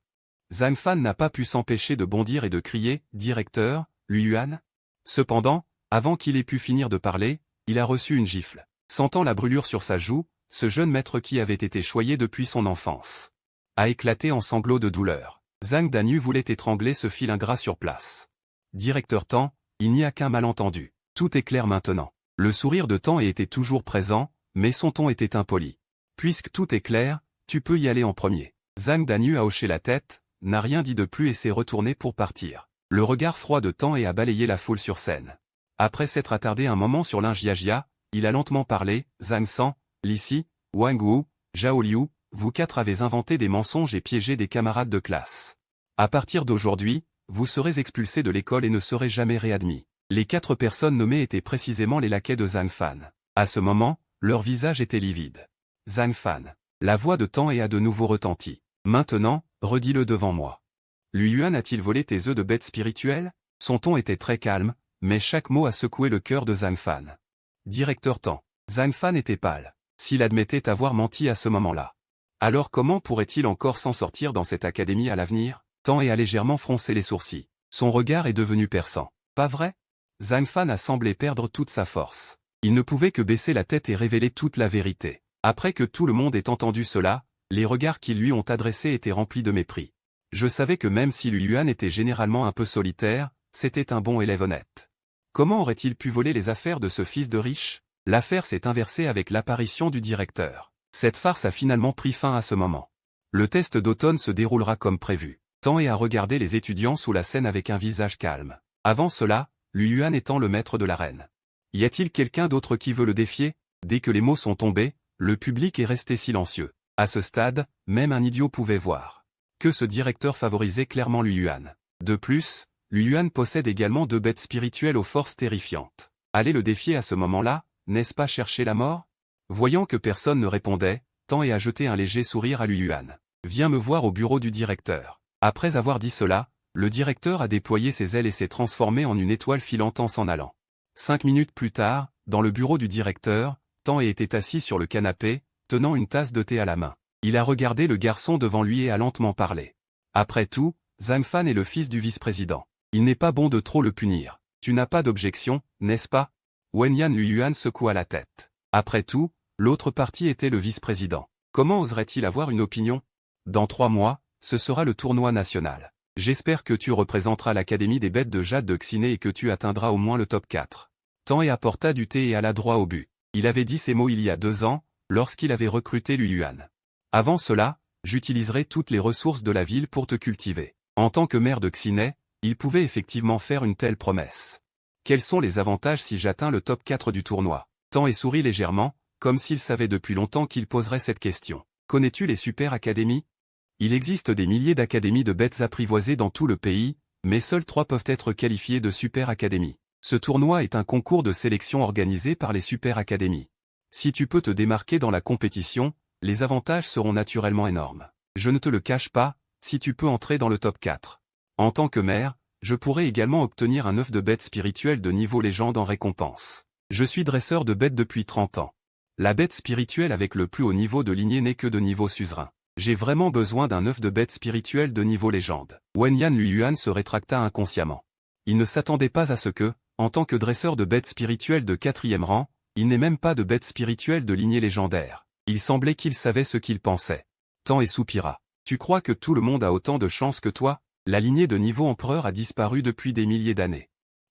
Zhang Fan n'a pas pu s'empêcher de bondir et de crier « Directeur, Lu Yuan ?» Cependant, avant qu'il ait pu finir de parler, il a reçu une gifle. Sentant la brûlure sur sa joue, ce jeune maître qui avait été choyé depuis son enfance. a éclaté en sanglots de douleur. Zhang Danyu voulait étrangler ce fil ingrat sur place. Directeur Tang, il n'y a qu'un malentendu. Tout est clair maintenant. Le sourire de Tang était toujours présent, mais son ton était impoli. Puisque tout est clair, tu peux y aller en premier. Zhang Danyu a hoché la tête, n'a rien dit de plus et s'est retourné pour partir. Le regard froid de Tang a balayé la foule sur scène. Après s'être attardé un moment sur Lin Jiajia, il a lentement parlé. Zhang San, Li Si, Wang Wu, Zhao Liu, vous quatre avez inventé des mensonges et piégé des camarades de classe. À partir d'aujourd'hui, vous serez expulsés de l'école et ne serez jamais réadmis. Les 4 personnes nommées étaient précisément les laquais de Zhang Fan. À ce moment, leur visage était livide. Zhang Fan. La voix de Tang a de nouveau retenti. Maintenant, redis-le devant moi. Lui Yuan a-t-il volé tes œufs de bête spirituelle? Son ton était très calme, mais chaque mot a secoué le cœur de Zhang Fan. Directeur Tang. Zhang Fan était pâle. S'il admettait avoir menti à ce moment-là. Alors comment pourrait-il encore s'en sortir dans cette académie à l'avenir? Tang a légèrement froncé les sourcils. Son regard est devenu perçant. Pas vrai? Zhang Fan a semblé perdre toute sa force. Il ne pouvait que baisser la tête et révéler toute la vérité. Après que tout le monde ait entendu cela, les regards qu'ils lui ont adressés étaient remplis de mépris. Je savais que même si Lu Yuan était généralement un peu solitaire, c'était un bon élève honnête. Comment aurait-il pu voler les affaires de ce fils de riche? L'affaire s'est inversée avec l'apparition du directeur. Cette farce a finalement pris fin à ce moment. Le test d'automne se déroulera comme prévu. Tang a regardé les étudiants sous la scène avec un visage calme. Avant cela, Lu Yuan étant le maître de l'arène. Y a-t-il quelqu'un d'autre qui veut le défier? Dès que les mots sont tombés, le public est resté silencieux. À ce stade, même un idiot pouvait voir que ce directeur favorisait clairement Lu Yuan. De plus, Lu Yuan possède également 2 bêtes spirituelles aux forces terrifiantes. Aller le défier à ce moment-là, n'est-ce pas chercher la mort? Voyant que personne ne répondait, Tang a jeté un léger sourire à Lu Yuan. Viens me voir au bureau du directeur. Après avoir dit cela, le directeur a déployé ses ailes et s'est transformé en une étoile filante en s'en allant. 5 minutes plus tard, dans le bureau du directeur, Tang était assis sur le canapé, tenant une tasse de thé à la main. Il a regardé le garçon devant lui et a lentement parlé. Après tout, Zhang Fan est le fils du vice-président. Il n'est pas bon de trop le punir. Tu n'as pas d'objection, n'est-ce pas? Wenyan Lu Yuan secoua la tête. Après tout, l'autre partie était le vice-président. Comment oserait-il avoir une opinion? Dans 3 mois, ce sera le tournoi national. J'espère que tu représenteras l'Académie des bêtes de Jade de Xiné et que tu atteindras au moins le top 4. Tang apporta du thé et alla droit au but. Il avait dit ces mots il y a 2 ans, lorsqu'il avait recruté Lu Yuan. Avant cela, j'utiliserai toutes les ressources de la ville pour te cultiver. En tant que maire de Xiné, il pouvait effectivement faire une telle promesse. Quels sont les avantages si j'atteins le top 4 du tournoi? Tang sourit légèrement, comme s'il savait depuis longtemps qu'il poserait cette question. Connais-tu les super académies? Il existe des milliers d'académies de bêtes apprivoisées dans tout le pays, mais seules 3 peuvent être qualifiées de super académies. Ce tournoi est un concours de sélection organisé par les super académies. Si tu peux te démarquer dans la compétition, les avantages seront naturellement énormes. Je ne te le cache pas, si tu peux entrer dans le top 4. En tant que maire, je pourrais également obtenir un œuf de bête spirituelle de niveau légende en récompense. Je suis dresseur de bêtes depuis 30 ans. La bête spirituelle avec le plus haut niveau de lignée n'est que de niveau suzerain. J'ai vraiment besoin d'un œuf de bête spirituelle de niveau légende. Wenyan Lu Yuan se rétracta inconsciemment. Il ne s'attendait pas à ce que, en tant que dresseur de bêtes spirituelles de 4e rang, il n'ait même pas de bête spirituelle de lignée légendaire. Il semblait qu'il savait ce qu'il pensait. Tang soupira. Tu crois que tout le monde a autant de chance que toi? La lignée de niveau empereur a disparu depuis des milliers d'années.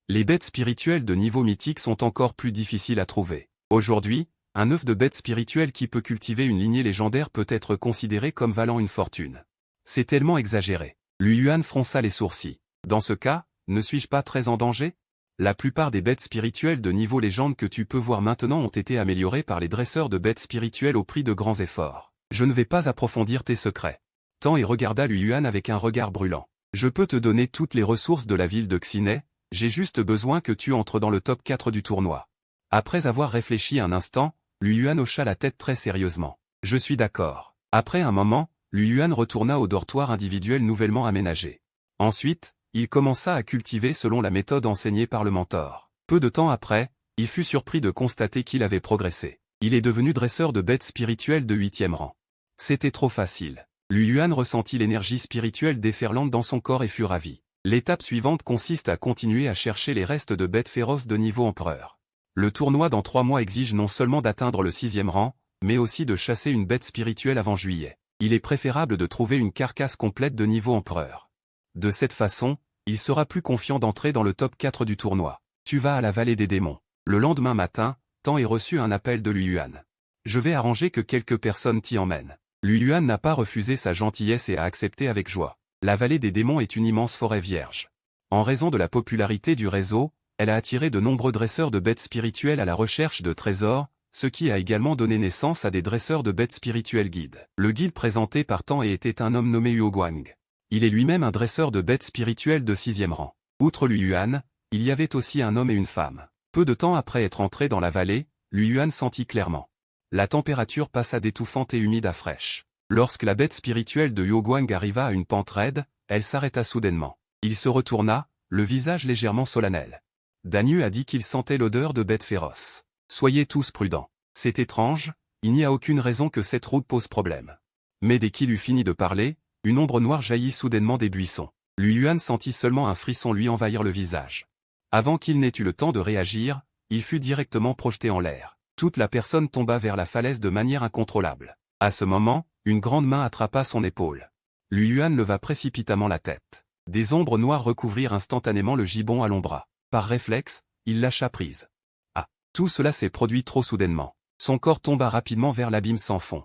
Les bêtes spirituelles de niveau mythique sont encore plus difficiles à trouver. Aujourd'hui, un œuf de bête spirituelle qui peut cultiver une lignée légendaire peut être considéré comme valant une fortune. C'est tellement exagéré. Lu Yuan fronça les sourcils. Dans ce cas, ne suis-je pas très en danger? La plupart des bêtes spirituelles de niveau légende que tu peux voir maintenant ont été améliorées par les dresseurs de bêtes spirituelles au prix de grands efforts. Je ne vais pas approfondir tes secrets. Tang regarda Lu Yuan avec un regard brûlant. Je peux te donner toutes les ressources de la ville de Xiné, j'ai juste besoin que tu entres dans le top 4 du tournoi. Après avoir réfléchi un instant, Lu Yuan hocha la tête très sérieusement. Je suis d'accord. Après un moment, Lu Yuan retourna au dortoir individuel nouvellement aménagé. Ensuite, il commença à cultiver selon la méthode enseignée par le mentor. Peu de temps après, il fut surpris de constater qu'il avait progressé. Il est devenu dresseur de bêtes spirituelles de 8e rang. C'était trop facile. Lu Yuan ressentit l'énergie spirituelle déferlante dans son corps et fut ravi. L'étape suivante consiste à continuer à chercher les restes de bêtes féroces de niveau empereur. Le tournoi dans 3 mois exige non seulement d'atteindre le 6e rang, mais aussi de chasser une bête spirituelle avant juillet. Il est préférable de trouver une carcasse complète de niveau empereur. De cette façon, il sera plus confiant d'entrer dans le top 4 du tournoi. Tu vas à la vallée des démons. Le lendemain matin, Tan est reçu un appel de Lu Yuan. Je vais arranger que quelques personnes t'y emmènent. Lu Yuan n'a pas refusé sa gentillesse et a accepté avec joie. La vallée des démons est une immense forêt vierge. En raison de la popularité du réseau, elle a attiré de nombreux dresseurs de bêtes spirituelles à la recherche de trésors, ce qui a également donné naissance à des dresseurs de bêtes spirituelles guides. Le guide présenté par Tan était un homme nommé Huo Guang. Il est lui-même un dresseur de bêtes spirituelles de 6e rang. Outre Lu Yuan, il y avait aussi un homme et une femme. Peu de temps après être entré dans la vallée, Lu Yuan sentit clairement. La température passa d'étouffante et humide à fraîche. Lorsque la bête spirituelle de Huo Guang arriva à une pente raide, elle s'arrêta soudainement. Il se retourna, le visage légèrement solennel. Dan Yu a dit qu'il sentait l'odeur de bêtes féroces. Soyez tous prudents. C'est étrange, il n'y a aucune raison que cette route pose problème. Mais dès qu'il eut fini de parler, une ombre noire jaillit soudainement des buissons. Lu Yuan sentit seulement un frisson lui envahir le visage. Avant qu'il n'ait eu le temps de réagir, il fut directement projeté en l'air. Toute la personne tomba vers la falaise de manière incontrôlable. À ce moment, une grande main attrapa son épaule. Lu Yuan leva précipitamment la tête. Des ombres noires recouvrirent instantanément le gibon à l'ombra. Par réflexe, il lâcha prise. Ah, tout cela s'est produit trop soudainement. Son corps tomba rapidement vers l'abîme sans fond.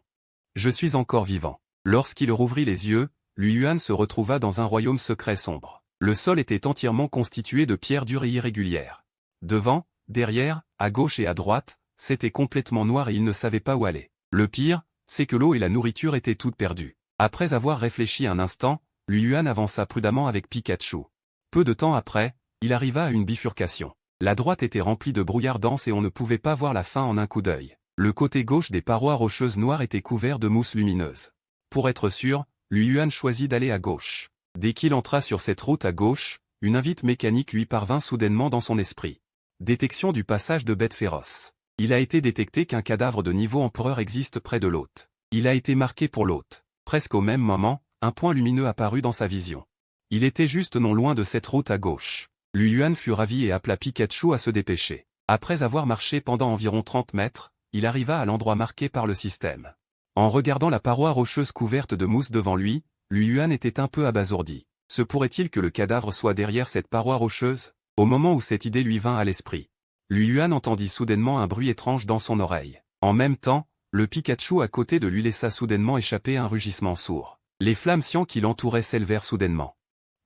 Je suis encore vivant. Lorsqu'il rouvrit les yeux, Lu Yuan se retrouva dans un royaume secret sombre. Le sol était entièrement constitué de pierres dures et irrégulières. Devant, derrière, à gauche et à droite, c'était complètement noir et il ne savait pas où aller. Le pire, c'est que l'eau et la nourriture étaient toutes perdues. Après avoir réfléchi un instant, Lu Yuan avança prudemment avec Pikachu. Peu de temps après, il arriva à une bifurcation. La droite était remplie de brouillard dense et on ne pouvait pas voir la fin en un coup d'œil. Le côté gauche des parois rocheuses noires était couvert de mousse lumineuse. Pour être sûr, Lu Yuan choisit d'aller à gauche. Dès qu'il entra sur cette route à gauche, une invite mécanique lui parvint soudainement dans son esprit. Détection du passage de bêtes féroces. Il a été détecté qu'un cadavre de niveau empereur existe près de l'hôte. Il a été marqué pour l'hôte. Presque au même moment, un point lumineux apparut dans sa vision. Il était juste non loin de cette route à gauche. Lu Yuan fut ravi et appela Pikachu à se dépêcher. Après avoir marché pendant environ 30 mètres, il arriva à l'endroit marqué par le système. En regardant la paroi rocheuse couverte de mousse devant lui, Lu Yuan était un peu abasourdi. Se pourrait-il que le cadavre soit derrière cette paroi rocheuse? Au moment où cette idée lui vint à l'esprit, Lu Yuan entendit soudainement un bruit étrange dans son oreille. En même temps, le Pikachu à côté de lui laissa soudainement échapper un rugissement sourd. Les flammes cyan qui l'entouraient s'élevèrent soudainement.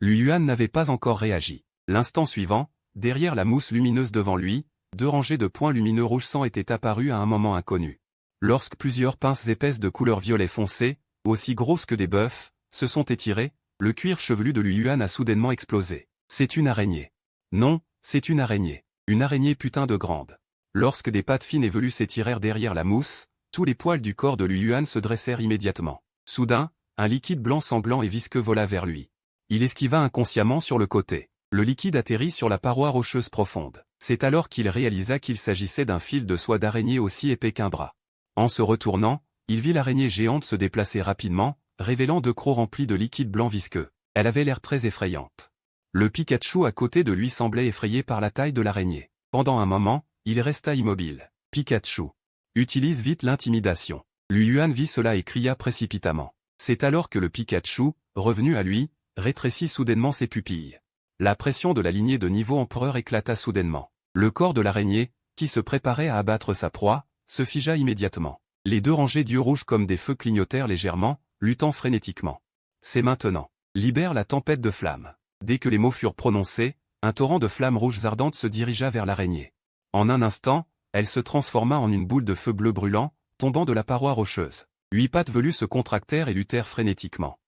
Lu Yuan n'avait pas encore réagi. L'instant suivant, derrière la mousse lumineuse devant lui, 2 rangées de points lumineux rouge sang étaient apparus à un moment inconnu. Lorsque plusieurs pinces épaisses de couleur violet foncé, aussi grosses que des bœufs, se sont étirées, le cuir chevelu de Lu Yuan a soudainement explosé. C'est une araignée. Non, c'est une araignée. Une araignée putain de grande. Lorsque des pattes fines et velues s'étirèrent derrière la mousse, tous les poils du corps de Lu Yuan se dressèrent immédiatement. Soudain, un liquide blanc sanglant et visqueux vola vers lui. Il esquiva inconsciemment sur le côté. Le liquide atterrit sur la paroi rocheuse profonde. C'est alors qu'il réalisa qu'il s'agissait d'un fil de soie d'araignée aussi épais qu'un bras. En se retournant, il vit l'araignée géante se déplacer rapidement, révélant 2 crocs remplis de liquide blanc visqueux. Elle avait l'air très effrayante. Le Pikachu à côté de lui semblait effrayé par la taille de l'araignée. Pendant un moment, il resta immobile. Pikachu. Utilise vite l'intimidation. Lu Yuan vit cela et cria précipitamment. C'est alors que le Pikachu, revenu à lui, rétrécit soudainement ses pupilles. La pression de la lignée de niveau empereur éclata soudainement. Le corps de l'araignée, qui se préparait à abattre sa proie, se figea immédiatement. Les 2 rangées d'yeux rouges comme des feux clignotèrent légèrement, luttant frénétiquement. C'est maintenant. Libère la tempête de flammes. Dès que les mots furent prononcés, un torrent de flammes rouges ardentes se dirigea vers l'araignée. En un instant, elle se transforma en une boule de feu bleu brûlant, tombant de la paroi rocheuse. 8 pattes velues se contractèrent et luttèrent frénétiquement.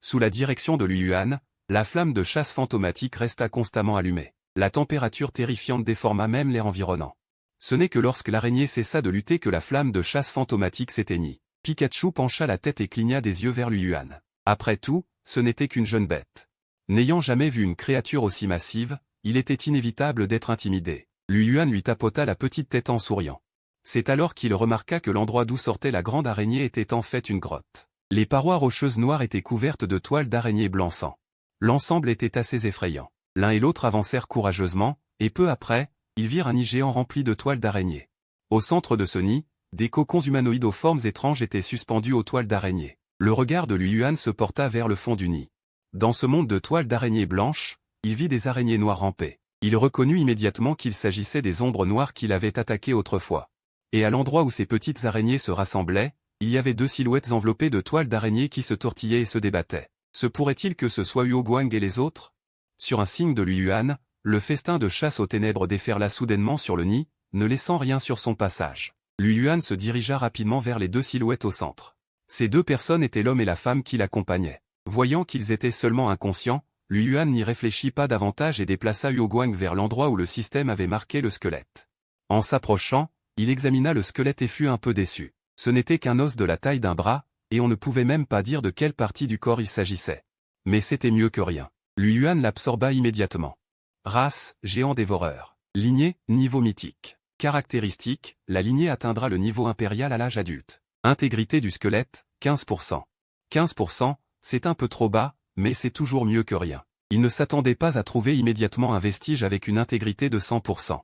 Sous la direction de Lu Yuan, la flamme de chasse fantomatique resta constamment allumée. La température terrifiante déforma même l'air environnant. Ce n'est que lorsque l'araignée cessa de lutter que la flamme de chasse fantomatique s'éteignit. Pikachu pencha la tête et cligna des yeux vers Lu Yuan. Après tout, ce n'était qu'une jeune bête. N'ayant jamais vu une créature aussi massive, il était inévitable d'être intimidé. Lu Yuan lui tapota la petite tête en souriant. C'est alors qu'il remarqua que l'endroit d'où sortait la grande araignée était en fait une grotte. Les parois rocheuses noires étaient couvertes de toiles d'araignée blanc sang. L'ensemble était assez effrayant. L'un et l'autre avancèrent courageusement, et peu après, ils virent un nid géant rempli de toiles d'araignée. Au centre de ce nid, des cocons humanoïdes aux formes étranges étaient suspendus aux toiles d'araignée. Le regard de Liu Yuan se porta vers le fond du nid. Dans ce monde de toiles d'araignées blanches, il vit des araignées noires ramper. Il reconnut immédiatement qu'il s'agissait des ombres noires qu'il avait attaquées autrefois. Et à l'endroit où ces petites araignées se rassemblaient, il y avait deux silhouettes enveloppées de toiles d'araignées qui se tortillaient et se débattaient. Se pourrait-il que ce soit Huo Guang et les autres? Sur un signe de Liu Yuan, le festin de chasse aux ténèbres déferla soudainement sur le nid, ne laissant rien sur son passage. Liu Yuan se dirigea rapidement vers les deux silhouettes au centre. Ces deux personnes étaient l'homme et la femme qui l'accompagnaient. Voyant qu'ils étaient seulement inconscients, Liu Yuan n'y réfléchit pas davantage et déplaça Huo Guang vers l'endroit où le système avait marqué le squelette. En s'approchant, il examina le squelette et fut un peu déçu. Ce n'était qu'un os de la taille d'un bras, et on ne pouvait même pas dire de quelle partie du corps il s'agissait. Mais c'était mieux que rien. Liu Yuan l'absorba immédiatement. Race, géant dévoreur. Lignée, niveau mythique. Caractéristique, la lignée atteindra le niveau impérial à l'âge adulte. Intégrité du squelette, 15%. 15%, c'est un peu trop bas, mais c'est toujours mieux que rien. Il ne s'attendait pas à trouver immédiatement un vestige avec une intégrité de 100%.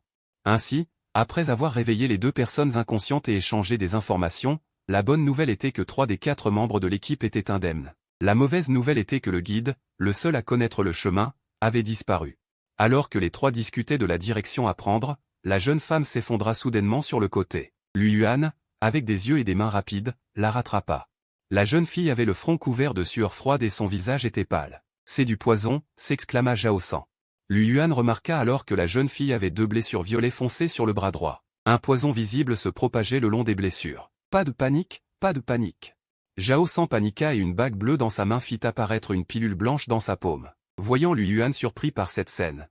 Ainsi, après avoir réveillé les deux personnes inconscientes et échangé des informations, la bonne nouvelle était que 3 des 4 membres de l'équipe étaient indemnes. La mauvaise nouvelle était que le guide, le seul à connaître le chemin, avait disparu. Alors que les 3 discutaient de la direction à prendre, la jeune femme s'effondra soudainement sur le côté. Liu Yuan, avec des yeux et des mains rapides, la rattrapa. La jeune fille avait le front couvert de sueur froide et son visage était pâle. « C'est du poison », s'exclama Zhao San. Liu Yuan remarqua alors que la jeune fille avait 2 blessures violet foncées sur le bras droit. Un poison visible se propageait le long des blessures. Pas de panique, pas de panique. Zhao San paniqua et une bague bleue dans sa main fit apparaître une pilule blanche dans sa paume. Voyant Liu Yuan surpris par cette scène.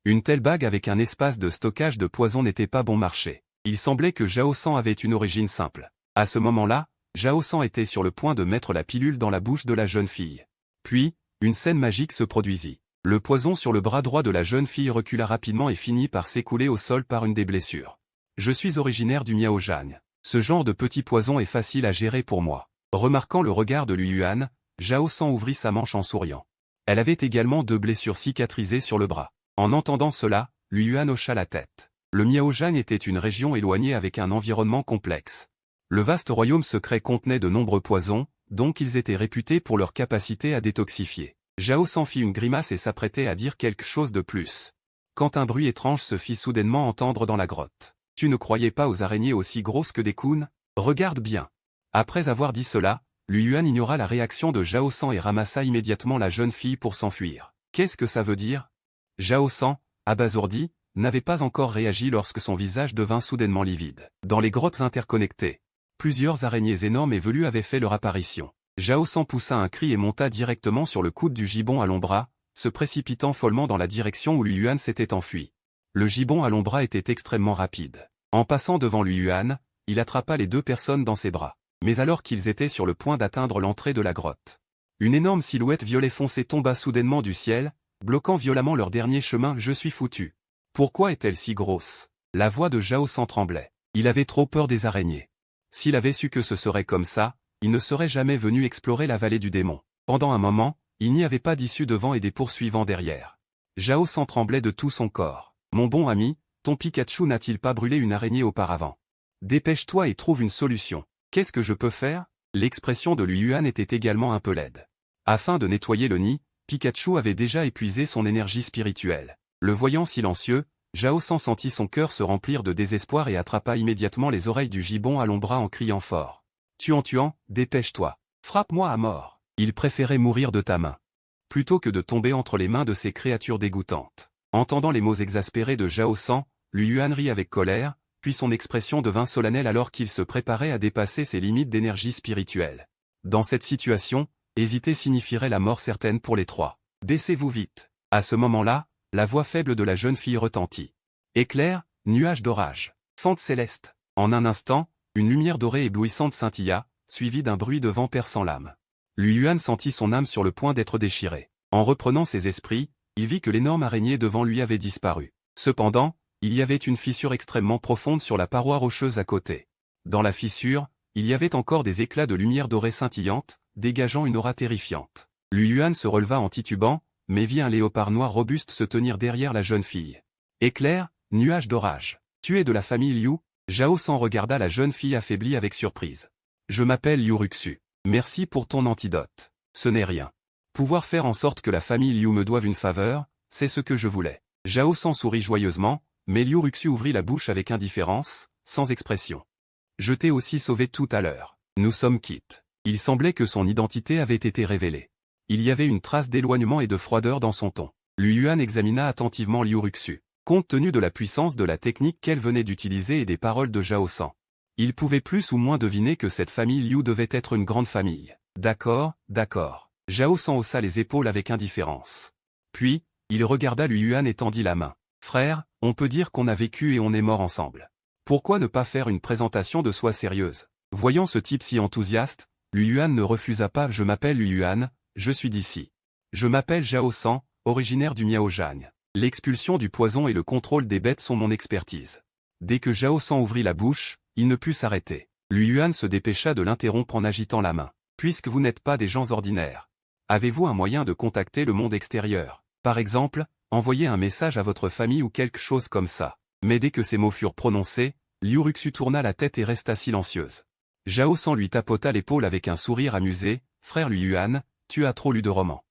Une telle bague avec un espace de stockage de poison n'était pas bon marché. Il semblait que Zhao San avait une origine simple. À ce moment-là, Zhao San était sur le point de mettre la pilule dans la bouche de la jeune fille. Puis, une scène magique se produisit. Le poison sur le bras droit de la jeune fille recula rapidement et finit par s'écouler au sol par une des blessures. Je suis originaire du Miaojang. Ce genre de petit poison est facile à gérer pour moi. Remarquant le regard de Liu Yuan, Zhao San ouvrit sa manche en souriant. Elle avait également 2 blessures cicatrisées sur le bras. En entendant cela, Liu Yuan hocha la tête. Le Miaojang était une région éloignée avec un environnement complexe. Le vaste royaume secret contenait de nombreux poisons, donc ils étaient réputés pour leur capacité à détoxifier. Zhao San fit une grimace et s'apprêtait à dire quelque chose de plus. Quand un bruit étrange se fit soudainement entendre dans la grotte. « Tu ne croyais pas aux araignées aussi grosses que des kouns? Regarde bien !» Après avoir dit cela, Liu Yuan ignora la réaction de Zhao San et ramassa immédiatement la jeune fille pour s'enfuir. Qu'est-ce que ça veut dire? Zhao San, abasourdi, n'avait pas encore réagi lorsque son visage devint soudainement livide. Dans les grottes interconnectées, plusieurs araignées énormes et velues avaient fait leur apparition. Zhao San poussa un cri et monta directement sur le coude du gibbon à l'ombra, se précipitant follement dans la direction où Liu Yuan s'était enfui. Le gibbon à l'ombra était extrêmement rapide. En passant devant Liu Yuan, il attrapa les 2 personnes dans ses bras. Mais alors qu'ils étaient sur le point d'atteindre l'entrée de la grotte, une énorme silhouette violet foncé tomba soudainement du ciel, bloquant violemment leur dernier chemin. « Je suis foutu. Pourquoi est-elle si grosse ?» La voix de Zhao San tremblait. Il avait trop peur des araignées. S'il avait su que ce serait comme ça, il ne serait jamais venu explorer la vallée du démon. Pendant un moment, il n'y avait pas d'issue devant et des poursuivants derrière. Zhao San tremblait de tout son corps. « Mon bon ami, ton Pikachu n'a-t-il pas brûlé une araignée auparavant? Dépêche-toi et trouve une solution. Qu'est-ce que je peux faire ?» L'expression de Liu Yuan était également un peu laide. Afin de nettoyer le nid, Pikachu avait déjà épuisé son énergie spirituelle. Le voyant silencieux, Zhao San sentit son cœur se remplir de désespoir et attrapa immédiatement les oreilles du gibbon à l'ombra en criant fort. « Tuan, dépêche-toi. Frappe-moi à mort. » Il préférait mourir de ta main, plutôt que de tomber entre les mains de ces créatures dégoûtantes. Entendant les mots exaspérés de Zhao San, Liu Yuan rit avec colère, puis son expression devint solennelle alors qu'il se préparait à dépasser ses limites d'énergie spirituelle. Dans cette situation, hésiter signifierait la mort certaine pour les 3. « Baissez-vous vite !» À ce moment-là, la voix faible de la jeune fille retentit. Éclair, nuage d'orage, fente céleste. En un instant, une lumière dorée éblouissante scintilla, suivie d'un bruit de vent perçant l'âme. Liu Yuan sentit son âme sur le point d'être déchirée. En reprenant ses esprits, il vit que l'énorme araignée devant lui avait disparu. Cependant, il y avait une fissure extrêmement profonde sur la paroi rocheuse à côté. Dans la fissure, il y avait encore des éclats de lumière dorée scintillante, dégageant une aura terrifiante. Liu Yuan se releva en titubant, mais vit un léopard noir robuste se tenir derrière la jeune fille. Éclair, nuage d'orage. Tu es de la famille Liu? Zhao San regarda la jeune fille affaiblie avec surprise. Je m'appelle Liu Ruxu. Merci pour ton antidote. Ce n'est rien. Pouvoir faire en sorte que la famille Liu me doive une faveur, c'est ce que je voulais. Zhao San sourit joyeusement, mais Liu Ruxu ouvrit la bouche avec indifférence, sans expression. Je t'ai aussi sauvé tout à l'heure. Nous sommes quittes. Il semblait que son identité avait été révélée. Il y avait une trace d'éloignement et de froideur dans son ton. Lu Yuan examina attentivement Liu Ruxu. Compte tenu de la puissance de la technique qu'elle venait d'utiliser et des paroles de Zhao San, il pouvait plus ou moins deviner que cette famille Liu devait être une grande famille. D'accord, d'accord. Zhao San haussa les épaules avec indifférence. Puis, il regarda Lu Yuan et tendit la main. Frère, on peut dire qu'on a vécu et on est mort ensemble. Pourquoi ne pas faire une présentation de soi sérieuse? Voyant ce type si enthousiaste, Lu Yuan ne refusa pas. Je m'appelle Lu Yuan, je suis d'ici. Je m'appelle Zhao San, originaire du Miaozhang. L'expulsion du poison et le contrôle des bêtes sont mon expertise. Dès que Zhao San ouvrit la bouche, il ne put s'arrêter. Lu Yuan se dépêcha de l'interrompre en agitant la main. Puisque vous n'êtes pas des gens ordinaires, avez-vous un moyen de contacter le monde extérieur? Par exemple, envoyer un message à votre famille ou quelque chose comme ça. Mais dès que ces mots furent prononcés, Liu Ruxu tourna la tête et resta silencieuse. Zhao San lui tapota l'épaule avec un sourire amusé. Frère Lu Yuan, tu as trop lu de romans.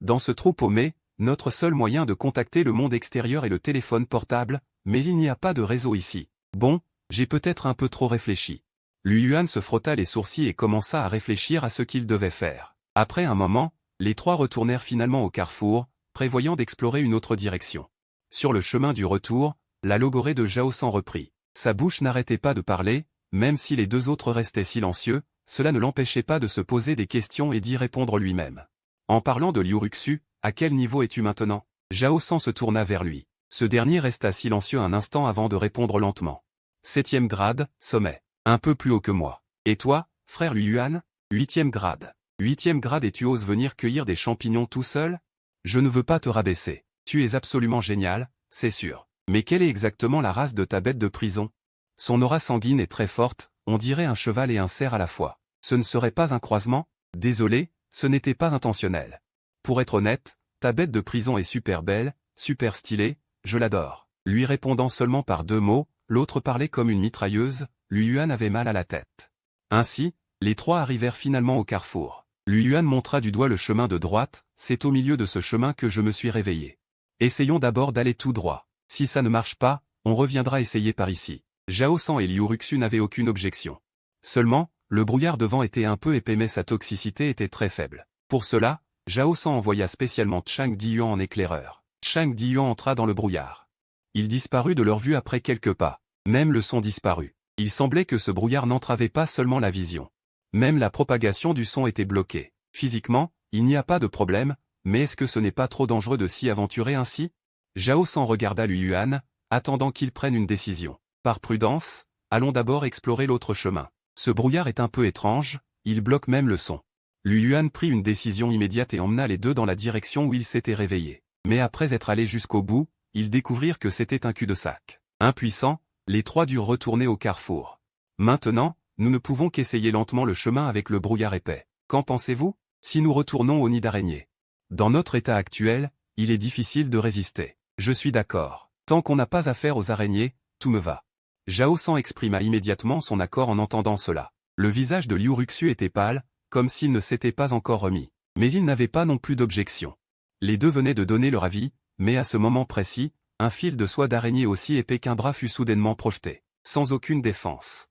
Dans ce trou paumé, notre seul moyen de contacter le monde extérieur est le téléphone portable, mais il n'y a pas de réseau ici. Bon, j'ai peut-être un peu trop réfléchi. Lu Yuan se frotta les sourcils et commença à réfléchir à ce qu'il devait faire. Après un moment, les trois retournèrent finalement au carrefour, prévoyant d'explorer une autre direction. Sur le chemin du retour, la logorée de Zhao San reprit. Sa bouche n'arrêtait pas de parler, même si les deux autres restaient silencieux, cela ne l'empêchait pas de se poser des questions et d'y répondre lui-même. En parlant de Liu Ruxu, à quel niveau es-tu maintenant? Zhao San se tourna vers lui. Ce dernier resta silencieux un instant avant de répondre lentement. 7e grade, sommet. Un peu plus haut que moi. Et toi, frère Lu Yuan? 8e grade. 8e grade et tu oses venir cueillir des champignons tout seul? Je ne veux pas te rabaisser. Tu es absolument génial, c'est sûr. Mais quelle est exactement la race de ta bête de prison? Son aura sanguine est très forte, on dirait un cheval et un cerf à la fois. Ce ne serait pas un croisement? Désolé, ce n'était pas intentionnel. Pour être honnête, ta bête de prison est super belle, super stylée, je l'adore. Lui répondant seulement par 2 mots, l'autre parlait comme une mitrailleuse, Lu Yuan avait mal à la tête. Ainsi, les trois arrivèrent finalement au carrefour. Lu Yuan montra du doigt le chemin de droite, c'est au milieu de ce chemin que je me suis réveillé. Essayons d'abord d'aller tout droit. Si ça ne marche pas, on reviendra essayer par ici. Zhao San et Liu Ruxu n'avaient aucune objection. Seulement, le brouillard devant était un peu épais mais sa toxicité était très faible. Pour cela, Zhao San envoya spécialement Chang Diyuan en éclaireur. Chang Diyuan entra dans le brouillard. Il disparut de leur vue après quelques pas. Même le son disparut. Il semblait que ce brouillard n'entravait pas seulement la vision. Même la propagation du son était bloquée. Physiquement, il n'y a pas de problème, mais est-ce que ce n'est pas trop dangereux de s'y aventurer ainsi? Zhao San regarda Lu Yuan, attendant qu'il prenne une décision. Par prudence, allons d'abord explorer l'autre chemin. Ce brouillard est un peu étrange, il bloque même le son. Lu Yuan prit une décision immédiate et emmena les deux dans la direction où ils s'étaient réveillés. Mais après être allés jusqu'au bout, ils découvrirent que c'était un cul-de-sac. Impuissants, les trois durent retourner au carrefour. Maintenant, nous ne pouvons qu'essayer lentement le chemin avec le brouillard épais. Qu'en pensez-vous? Si nous retournons au nid d'araignée. Dans notre état actuel, il est difficile de résister. Je suis d'accord. Tant qu'on n'a pas affaire aux araignées, tout me va. Zhao San exprima immédiatement son accord en entendant cela. Le visage de Liu Ruxu était pâle, comme s'il ne s'était pas encore remis. Mais il n'avait pas non plus d'objection. Les deux venaient de donner leur avis, mais à ce moment précis, un fil de soie d'araignée aussi épais qu'un bras fut soudainement projeté, sans aucune défense.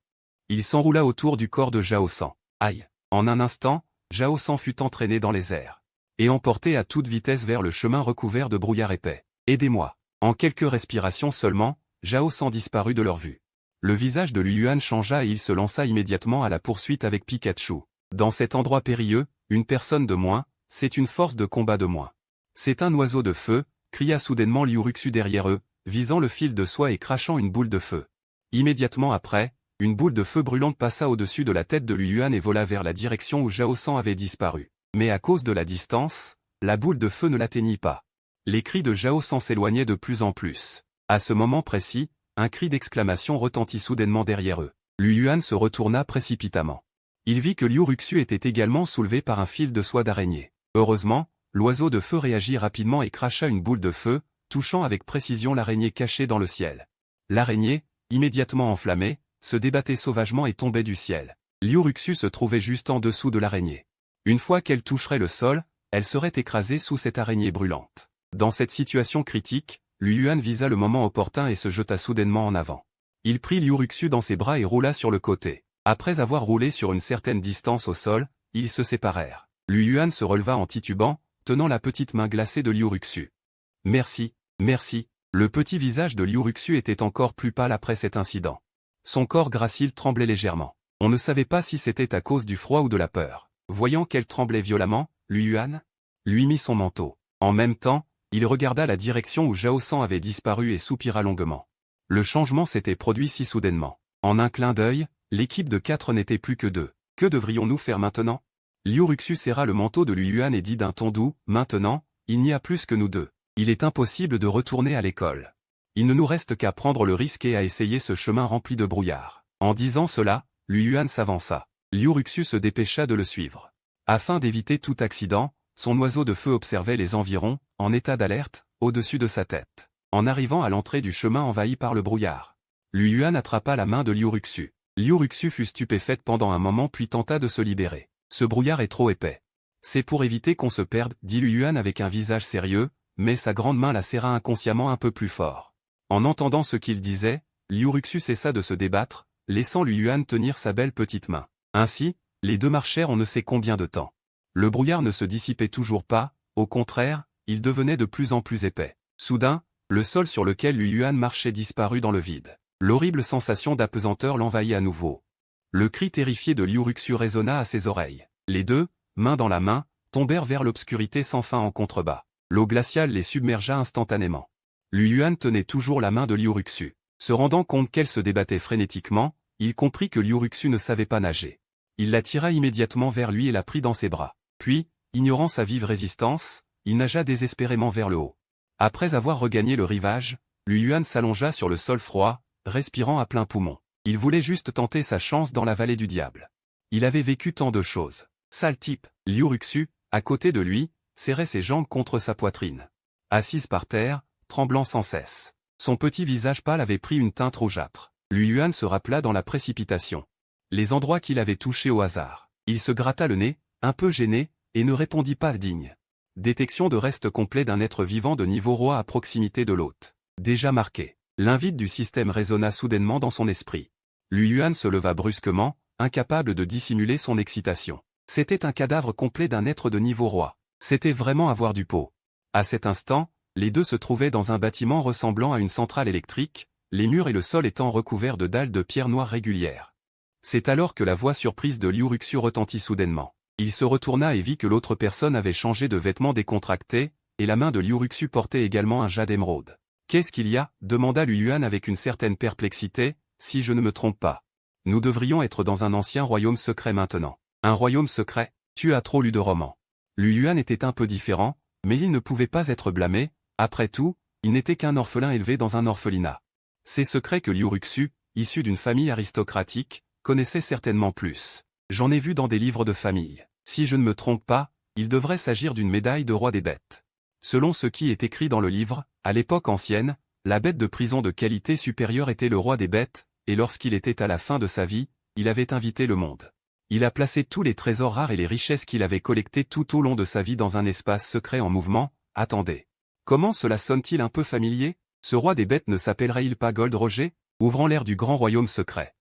Il s'enroula autour du corps de Zhao San. Aïe! En un instant, Zhao San fut entraîné dans les airs et emporté à toute vitesse vers le chemin recouvert de brouillard épais. Aidez-moi! En quelques respirations seulement, Zhao San disparut de leur vue. Le visage de Lu Yuan changea et il se lança immédiatement à la poursuite avec Pikachu. Dans cet endroit périlleux, une personne de moins, c'est une force de combat de moins. C'est un oiseau de feu, cria soudainement Liu Ruxu derrière eux, visant le fil de soie et crachant une boule de feu. Immédiatement après, une boule de feu brûlante passa au-dessus de la tête de Lu Yuan et vola vers la direction où Zhao San avait disparu. Mais à cause de la distance, la boule de feu ne l'atteignit pas. Les cris de Zhao San s'éloignaient de plus en plus. À ce moment précis, un cri d'exclamation retentit soudainement derrière eux. Lu Yuan se retourna précipitamment. Il vit que Liu Ruxu était également soulevé par un fil de soie d'araignée. Heureusement, l'oiseau de feu réagit rapidement et cracha une boule de feu, touchant avec précision l'araignée cachée dans le ciel. L'araignée, immédiatement enflammée, se débattait sauvagement et tombait du ciel. Liu Ruxu se trouvait juste en dessous de l'araignée. Une fois qu'elle toucherait le sol, elle serait écrasée sous cette araignée brûlante. Dans cette situation critique, Liu Yuan visa le moment opportun et se jeta soudainement en avant. Il prit Liu Ruxu dans ses bras et roula sur le côté. Après avoir roulé sur une certaine distance au sol, ils se séparèrent. Liu Yuan se releva en titubant, tenant la petite main glacée de Liu Ruxu. « Merci, merci ». Le petit visage de Liu Ruxu était encore plus pâle après cet incident. Son corps gracile tremblait légèrement. On ne savait pas si c'était à cause du froid ou de la peur. Voyant qu'elle tremblait violemment, Liu Yuan lui mit son manteau. En même temps, il regarda la direction où Zhao San avait disparu et soupira longuement. Le changement s'était produit si soudainement. En un clin d'œil, l'équipe de 4 n'était plus que 2. Que devrions-nous faire maintenant? Liu Ruxu serra le manteau de Liu Yuan et dit d'un ton doux, « Maintenant, il n'y a plus que nous 2. Il est impossible de retourner à l'école. Il ne nous reste qu'à prendre le risque et à essayer ce chemin rempli de brouillard. » En disant cela, Liu Yuan s'avança. Liu Ruxu se dépêcha de le suivre. Afin d'éviter tout accident, son oiseau de feu observait les environs, en état d'alerte, au-dessus de sa tête. En arrivant à l'entrée du chemin envahi par le brouillard, Liu Yuan attrapa la main de Liu Ruxu. Liu Ruxu fut stupéfaite pendant un moment puis tenta de se libérer. Ce brouillard est trop épais. C'est pour éviter qu'on se perde, dit Liu Yuan avec un visage sérieux, mais sa grande main la serra inconsciemment un peu plus fort. En entendant ce qu'il disait, Liu Ruxu cessa de se débattre, laissant Liu Yuan tenir sa belle petite main. Ainsi, les 2 marchèrent on ne sait combien de temps. Le brouillard ne se dissipait toujours pas, au contraire, il devenait de plus en plus épais. Soudain, le sol sur lequel Liu Yuan marchait disparut dans le vide. L'horrible sensation d'apesanteur l'envahit à nouveau. Le cri terrifié de Liu Ruxu résonna à ses oreilles. Les 2, main dans la main, tombèrent vers l'obscurité sans fin en contrebas. L'eau glaciale les submergea instantanément. Liu Yuan tenait toujours la main de Liu Ruxu. Se rendant compte qu'elle se débattait frénétiquement, il comprit que Liu Ruxu ne savait pas nager. Il la tira immédiatement vers lui et la prit dans ses bras. Puis, ignorant sa vive résistance, il nagea désespérément vers le haut. Après avoir regagné le rivage, Liu Yuan s'allongea sur le sol froid, respirant à plein poumon. Il voulait juste tenter sa chance dans la vallée du diable. Il avait vécu tant de choses. Sale type, Liu Ruxu, à côté de lui, serrait ses jambes contre sa poitrine. Assise par terre, tremblant sans cesse. Son petit visage pâle avait pris une teinte rougeâtre. Liu Yuan se rappela dans la précipitation les endroits qu'il avait touchés au hasard. Il se gratta le nez, un peu gêné, et ne répondit pas digne. Détection de restes complets d'un être vivant de niveau roi à proximité de l'hôte. Déjà marqué. L'invite du système résonna soudainement dans son esprit. Liu Yuan se leva brusquement, incapable de dissimuler son excitation. C'était un cadavre complet d'un être de niveau roi. C'était vraiment avoir du pot. À cet instant, les 2 se trouvaient dans un bâtiment ressemblant à une centrale électrique, les murs et le sol étant recouverts de dalles de pierre noire régulières. C'est alors que la voix surprise de Liu Ruxu retentit soudainement. Il se retourna et vit que l'autre personne avait changé de vêtements décontractés, et la main de Liu Ruxu portait également un jade émeraude. « Qu'est-ce qu'il y a » demanda Liu Yuan avec une certaine perplexité, « si je ne me trompe pas. Nous devrions être dans un ancien royaume secret maintenant. » Un royaume secret? Tu as trop lu de romans. Liu Yuan était un peu différent, mais il ne pouvait pas être blâmé, après tout, il n'était qu'un orphelin élevé dans un orphelinat. Ces secrets que Liu Ruxu, issu d'une famille aristocratique, connaissait certainement plus. J'en ai vu dans des livres de famille. Si je ne me trompe pas, il devrait s'agir d'une médaille de roi des bêtes. Selon ce qui est écrit dans le livre, à l'époque ancienne, la bête de prison de qualité supérieure était le roi des bêtes, et lorsqu'il était à la fin de sa vie, il avait invité le monde. Il a placé tous les trésors rares et les richesses qu'il avait collectés tout au long de sa vie dans un espace secret en mouvement. Attendez. Comment cela sonne-t-il un peu familier? Ce roi des bêtes ne s'appellerait-il pas Gold Roger? Ouvrant l'air du grand royaume secret.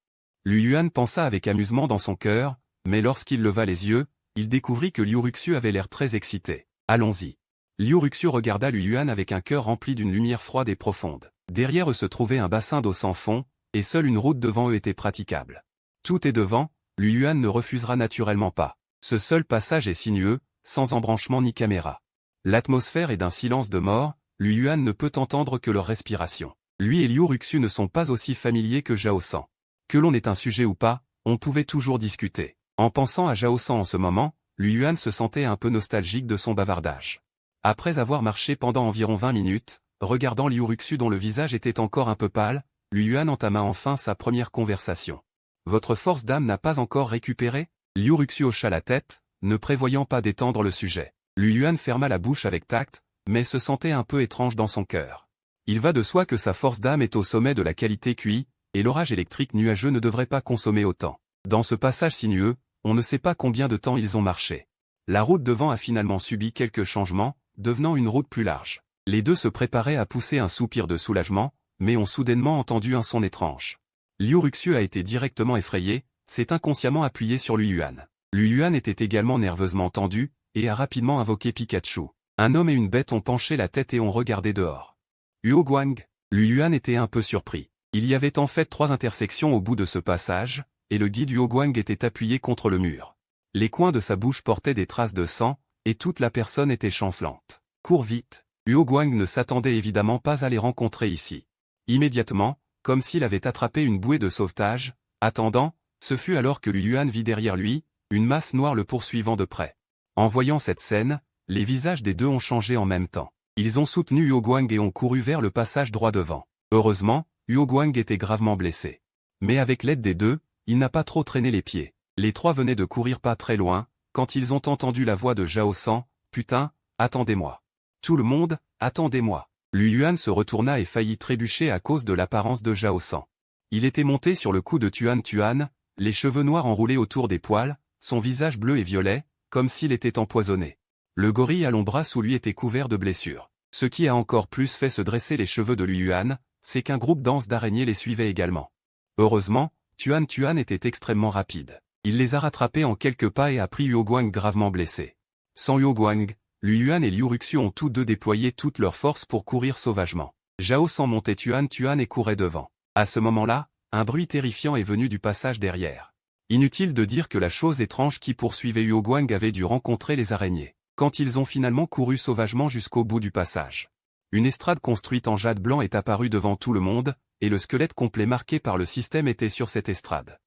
Liu Yuan pensa avec amusement dans son cœur, mais lorsqu'il leva les yeux, il découvrit que Liu Ruxu avait l'air très excité. Allons-y. Liu Ruxu regarda Liu Yuan avec un cœur rempli d'une lumière froide et profonde. Derrière eux se trouvait un bassin d'eau sans fond, et seule une route devant eux était praticable. Tout est devant, Liu Yuan ne refusera naturellement pas. Ce seul passage est sinueux, sans embranchement ni caméra. L'atmosphère est d'un silence de mort, Liu Yuan ne peut entendre que leur respiration. Lui et Liu Ruxu ne sont pas aussi familiers que Zhao San. Que l'on ait un sujet ou pas, on pouvait toujours discuter. En pensant à Zhao San en ce moment, Liu Yuan se sentait un peu nostalgique de son bavardage. Après avoir marché pendant environ 20 minutes, regardant Liu Ruxu dont le visage était encore un peu pâle, Liu Yuan entama enfin sa première conversation. « Votre force d'âme n'a pas encore récupéré ?» Liu Ruxu hocha la tête, ne prévoyant pas d'étendre le sujet. Liu Yuan ferma la bouche avec tact, mais se sentait un peu étrange dans son cœur. Il va de soi que sa force d'âme est au sommet de la qualité QI, et l'orage électrique nuageux ne devrait pas consommer autant. Dans ce passage sinueux, on ne sait pas combien de temps ils ont marché. La route devant a finalement subi quelques changements, devenant une route plus large. Les deux se préparaient à pousser un soupir de soulagement, mais ont soudainement entendu un son étrange. Liu Ruxiu a été directement effrayé, s'est inconsciemment appuyé sur Lu Yuan. Lu Yuan était également nerveusement tendu, et a rapidement invoqué Pikachu. Un homme et une bête ont penché la tête et ont regardé dehors. Huo Guang, Lu Yuan était un peu surpris. Il y avait en fait 3 intersections au bout de ce passage, et le guide Huo Guang était appuyé contre le mur. Les coins de sa bouche portaient des traces de sang, et toute la personne était chancelante. Cours vite. Huo Guang ne s'attendait évidemment pas à les rencontrer ici. Immédiatement, comme s'il avait attrapé une bouée de sauvetage, attendant, ce fut alors que Lu Yuan vit derrière lui, une masse noire le poursuivant de près. En voyant cette scène, les visages des deux ont changé en même temps. Ils ont soutenu Huo Guang et ont couru vers le passage droit devant. Heureusement, Huo Guang était gravement blessé. Mais avec l'aide des deux, il n'a pas trop traîné les pieds. Les 3 venaient de courir pas très loin, quand ils ont entendu la voix de Zhao San, « Putain, attendez-moi. Tout le monde, attendez-moi. » Lu Yuan se retourna et faillit trébucher à cause de l'apparence de Zhao San. Il était monté sur le cou de Tuan Tuan, les cheveux noirs enroulés autour des poils, son visage bleu et violet, comme s'il était empoisonné. Le gorille à l'ombre sous lui était couvert de blessures. Ce qui a encore plus fait se dresser les cheveux de Lu Yuan, c'est qu'un groupe dense d'araignées les suivait également. Heureusement, Tuan Tuan était extrêmement rapide. Il les a rattrapés en quelques pas et a pris Huo Guang gravement blessé. Sans Huo Guang, Lu Yuan et Liu Ruxiu ont tous deux déployé toutes leurs forces pour courir sauvagement. Zhao San montait Tuan Tuan et courait devant. À ce moment-là, un bruit terrifiant est venu du passage derrière. Inutile de dire que la chose étrange qui poursuivait Huo Guang avait dû rencontrer les araignées, quand ils ont finalement couru sauvagement jusqu'au bout du passage. Une estrade construite en jade blanc est apparue devant tout le monde, et le squelette complet marqué par le système était sur cette estrade.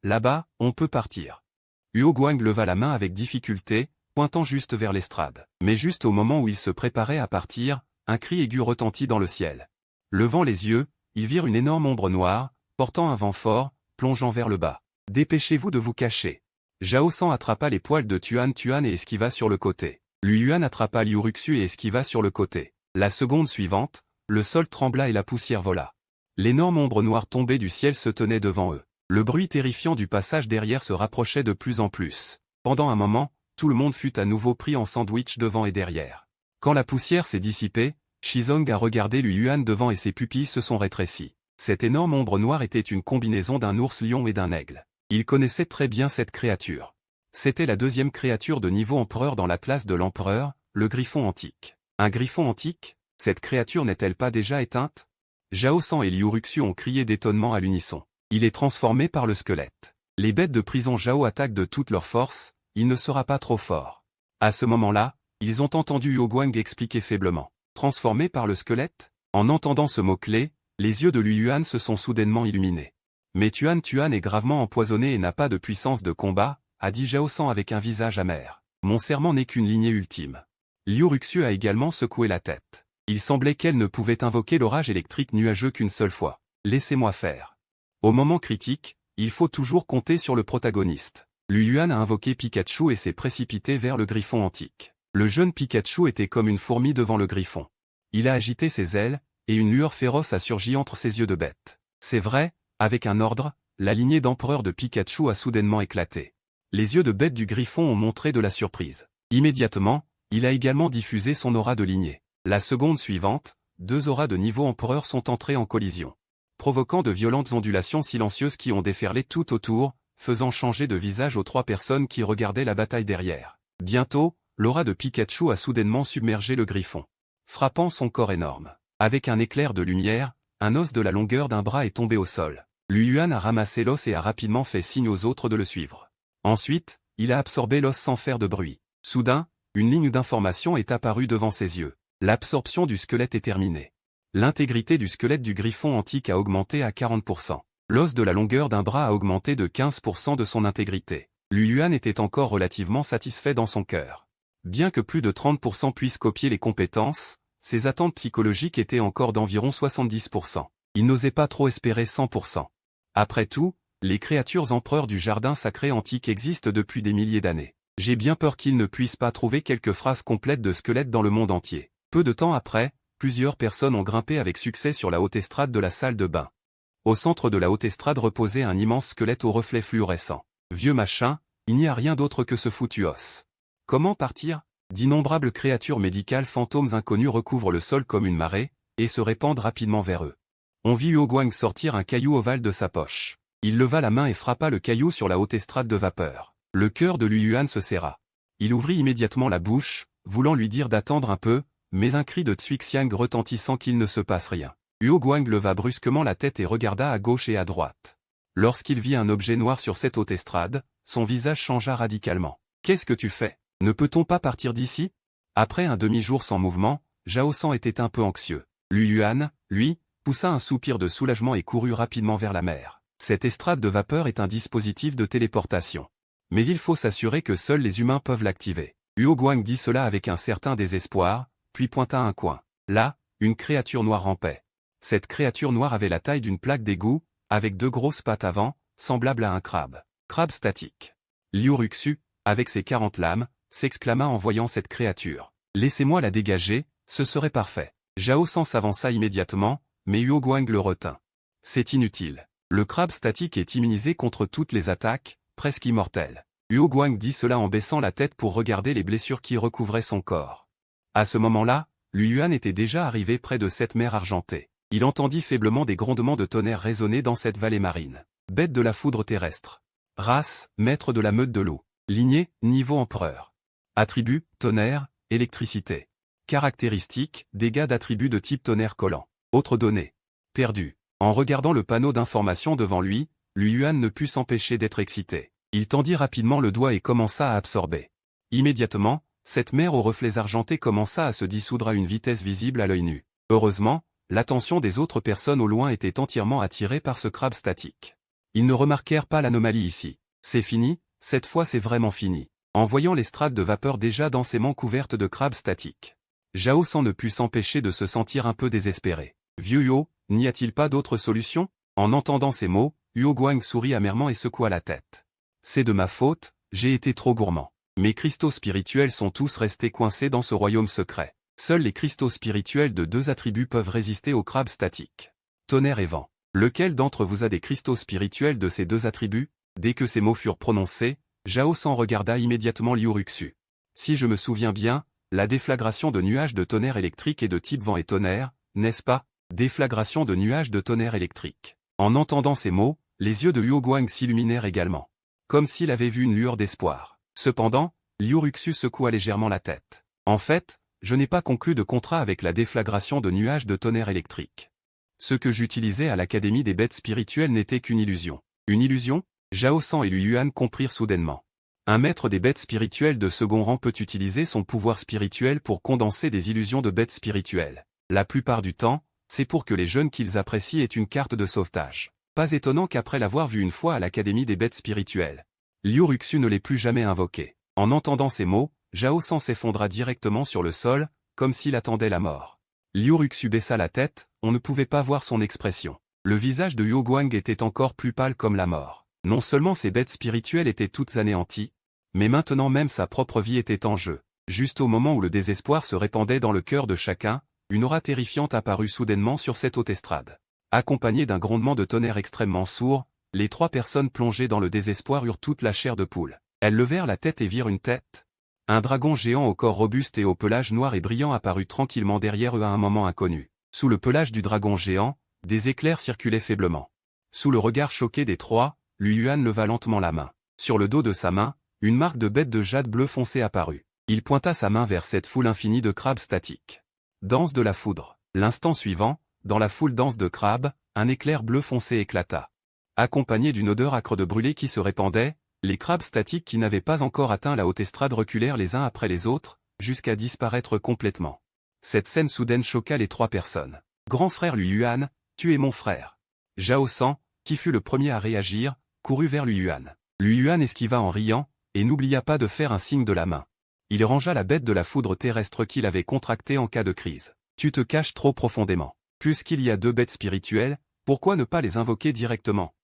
Là-bas, on peut partir. Huo Guang leva la main avec difficulté, pointant juste vers l'estrade. Mais juste au moment où il se préparait à partir, un cri aigu retentit dans le ciel. Levant les yeux, ils virent une énorme ombre noire, portant un vent fort, plongeant vers le bas. « Dépêchez-vous de vous cacher. » Zhao San attrapa les poils de Tuan Tuan et esquiva sur le côté. Lu Yuan attrapa Liu Ruxiu et esquiva sur le côté. La seconde suivante, le sol trembla et la poussière vola. L'énorme ombre noire tombée du ciel se tenait devant eux. Le bruit terrifiant du passage derrière se rapprochait de plus en plus. Pendant un moment, tout le monde fut à nouveau pris en sandwich devant et derrière. Quand la poussière s'est dissipée, Shizong a regardé Lu Yuan devant et ses pupilles se sont rétrécies. Cette énorme ombre noire était une combinaison d'un ours-lion et d'un aigle. Il connaissait très bien cette créature. C'était la 2e créature de niveau empereur dans la classe de l'empereur, le griffon antique. Un griffon antique? Cette créature n'est-elle pas déjà éteinte? Zhao San et Liu Ruxiu ont crié d'étonnement à l'unisson. Il est transformé par le squelette. Les bêtes de prison Zhao attaquent de toute leur force, il ne sera pas trop fort. À ce moment-là, ils ont entendu Huo Guang expliquer faiblement. Transformé par le squelette? En entendant ce mot-clé, les yeux de Lu Yuan se sont soudainement illuminés. Mais Tuan Tuan est gravement empoisonné et n'a pas de puissance de combat, a dit Zhao San avec un visage amer. Mon serment n'est qu'une lignée ultime. Liu Ruxiu a également secoué la tête. Il semblait qu'elle ne pouvait invoquer l'orage électrique nuageux qu'une seule fois. Laissez-moi faire. Au moment critique, il faut toujours compter sur le protagoniste. Lu Yuan a invoqué Pikachu et s'est précipité vers le griffon antique. Le jeune Pikachu était comme une fourmi devant le griffon. Il a agité ses ailes, et une lueur féroce a surgi entre ses yeux de bête. C'est vrai, avec un ordre, la lignée d'empereur de Pikachu a soudainement éclaté. Les yeux de bête du griffon ont montré de la surprise. Immédiatement, il a également diffusé son aura de lignée. La seconde suivante, 2 auras de niveau empereur sont entrées en collision, provoquant de violentes ondulations silencieuses qui ont déferlé tout autour, faisant changer de visage aux 3 personnes qui regardaient la bataille derrière. Bientôt, l'aura de Pikachu a soudainement submergé le griffon, frappant son corps énorme. Avec un éclair de lumière, un os de la longueur d'un bras est tombé au sol. Lu Yuan a ramassé l'os et a rapidement fait signe aux autres de le suivre. Ensuite, il a absorbé l'os sans faire de bruit. Soudain, une ligne d'information est apparue devant ses yeux. L'absorption du squelette est terminée. L'intégrité du squelette du griffon antique a augmenté à 40%. L'os de la longueur d'un bras a augmenté de 15% de son intégrité. Lu Yuan était encore relativement satisfait dans son cœur. Bien que plus de 30% puissent copier les compétences, ses attentes psychologiques étaient encore d'environ 70%. Il n'osait pas trop espérer 100%. Après tout, les créatures empereurs du jardin sacré antique existent depuis des milliers d'années. J'ai bien peur qu'ils ne puissent pas trouver quelques phrases complètes de squelettes dans le monde entier. Peu de temps après, plusieurs personnes ont grimpé avec succès sur la haute estrade de la salle de bain. Au centre de la haute estrade reposait un immense squelette au reflet fluorescent. Vieux machin, il n'y a rien d'autre que ce foutu os. Comment partir? D'innombrables créatures médicales fantômes inconnus recouvrent le sol comme une marée, et se répandent rapidement vers eux. On vit Huo Guang sortir un caillou ovale de sa poche. Il leva la main et frappa le caillou sur la haute estrade de vapeur. Le cœur de Liu Yuan se serra. Il ouvrit immédiatement la bouche, voulant lui dire d'attendre un peu, mais un cri de Xuexiang retentit sans qu'il ne se passe rien. Huo Guang leva brusquement la tête et regarda à gauche et à droite. Lorsqu'il vit un objet noir sur cette haute estrade, son visage changea radicalement. « Qu'est-ce que tu fais? Ne peut-on pas partir d'ici ?» Après un demi-jour sans mouvement, Zhao San était un peu anxieux. Liu Yuan, lui, poussa un soupir de soulagement et courut rapidement vers la mer. Cette estrade de vapeur est un dispositif de téléportation. Mais il faut s'assurer que seuls les humains peuvent l'activer. Huo Guang dit cela avec un certain désespoir, puis pointa un coin. Là, une créature noire rampait. Cette créature noire avait la taille d'une plaque d'égout, avec deux grosses pattes avant, semblables à un crabe. Crabe statique. Liu Ruxu, avec ses 40 lames, s'exclama en voyant cette créature. Laissez-moi la dégager, ce serait parfait. Zhao San s'avança immédiatement, mais Huo Guang le retint. C'est inutile. Le crabe statique est immunisé contre toutes les attaques, presque immortel. Huo Guang dit cela en baissant la tête pour regarder les blessures qui recouvraient son corps. À ce moment-là, Liu Yuan était déjà arrivé près de cette mer argentée. Il entendit faiblement des grondements de tonnerre résonner dans cette vallée marine. Bête de la foudre terrestre. Race, maître de la meute de l'eau. Lignée, niveau empereur. Attributs, tonnerre, électricité. Caractéristiques, dégâts d'attributs de type tonnerre collant. Autres données. Perdu. En regardant le panneau d'information devant lui, Liu Yuan ne put s'empêcher d'être excité. Il tendit rapidement le doigt et commença à absorber. Immédiatement, cette mer aux reflets argentés commença à se dissoudre à une vitesse visible à l'œil nu. Heureusement, l'attention des autres personnes au loin était entièrement attirée par ce crabe statique. Ils ne remarquèrent pas l'anomalie ici. C'est fini, cette fois c'est vraiment fini. En voyant l'estrade de vapeur déjà densément couverte de crabes statiques, Zhao San ne put s'empêcher de se sentir un peu désespéré. Vieux Huo, n'y a-t-il pas d'autre solution? En entendant ces mots, Huo Guang sourit amèrement et secoua la tête. C'est de ma faute, j'ai été trop gourmand. Mes cristaux spirituels sont tous restés coincés dans ce royaume secret. Seuls les cristaux spirituels de 2 attributs peuvent résister aux crabes statiques. Tonnerre et vent. Lequel d'entre vous a des cristaux spirituels de ces 2 attributs? Dès que ces mots furent prononcés, Zhao San regarda immédiatement Liu Ruxu. Si je me souviens bien, la déflagration de nuages de tonnerre électrique est de type vent et tonnerre, n'est-ce pas? Déflagration de nuages de tonnerre électrique. En entendant ces mots, les yeux de Huo Guang s'illuminèrent également. Comme s'il avait vu une lueur d'espoir. Cependant, Liu Ruxu secoua légèrement la tête. En fait, je n'ai pas conclu de contrat avec la déflagration de nuages de tonnerre électrique. Ce que j'utilisais à l'Académie des bêtes spirituelles n'était qu'une illusion. Une illusion? Zhao San et Liu Yuan comprirent soudainement. Un maître des bêtes spirituelles de second rang peut utiliser son pouvoir spirituel pour condenser des illusions de bêtes spirituelles. La plupart du temps, c'est pour que les jeunes qu'ils apprécient aient une carte de sauvetage. Pas étonnant qu'après l'avoir vu une fois à l'Académie des bêtes spirituelles, Liu Ruxu ne l'ait plus jamais invoqué. En entendant ces mots, Zhao San s'effondra directement sur le sol, comme s'il attendait la mort. Liu Ruxu baissa la tête, on ne pouvait pas voir son expression. Le visage de Huo Guang était encore plus pâle comme la mort. Non seulement ses bêtes spirituelles étaient toutes anéanties, mais maintenant même sa propre vie était en jeu. Juste au moment où le désespoir se répandait dans le cœur de chacun, une aura terrifiante apparut soudainement sur cette haute estrade. Accompagnée d'un grondement de tonnerre extrêmement sourd, les 3 personnes plongées dans le désespoir eurent toute la chair de poule. Elles levèrent la tête et virent une tête. Un dragon géant au corps robuste et au pelage noir et brillant apparut tranquillement derrière eux à un moment inconnu. Sous le pelage du dragon géant, des éclairs circulaient faiblement. Sous le regard choqué des 3, Liu Yuan leva lentement la main. Sur le dos de sa main, une marque de bête de jade bleu foncé apparut. Il pointa sa main vers cette foule infinie de crabes statiques. Danse de la foudre. L'instant suivant, dans la foule dense de crabes, un éclair bleu foncé éclata. Accompagné d'une odeur âcre de brûlé qui se répandait, les crabes statiques qui n'avaient pas encore atteint la haute estrade reculèrent les uns après les autres, jusqu'à disparaître complètement. Cette scène soudaine choqua les 3 personnes. Grand frère Liu Yuan, tu es mon frère. Zhao San, qui fut le premier à réagir, courut vers Liu Yuan. Liu Yuan esquiva en riant, et n'oublia pas de faire un signe de la main. Il rangea la bête de la foudre terrestre qu'il avait contractée en cas de crise. Tu te caches trop profondément. Puisqu'il y a 2 bêtes spirituelles, pourquoi ne pas les invoquer directement?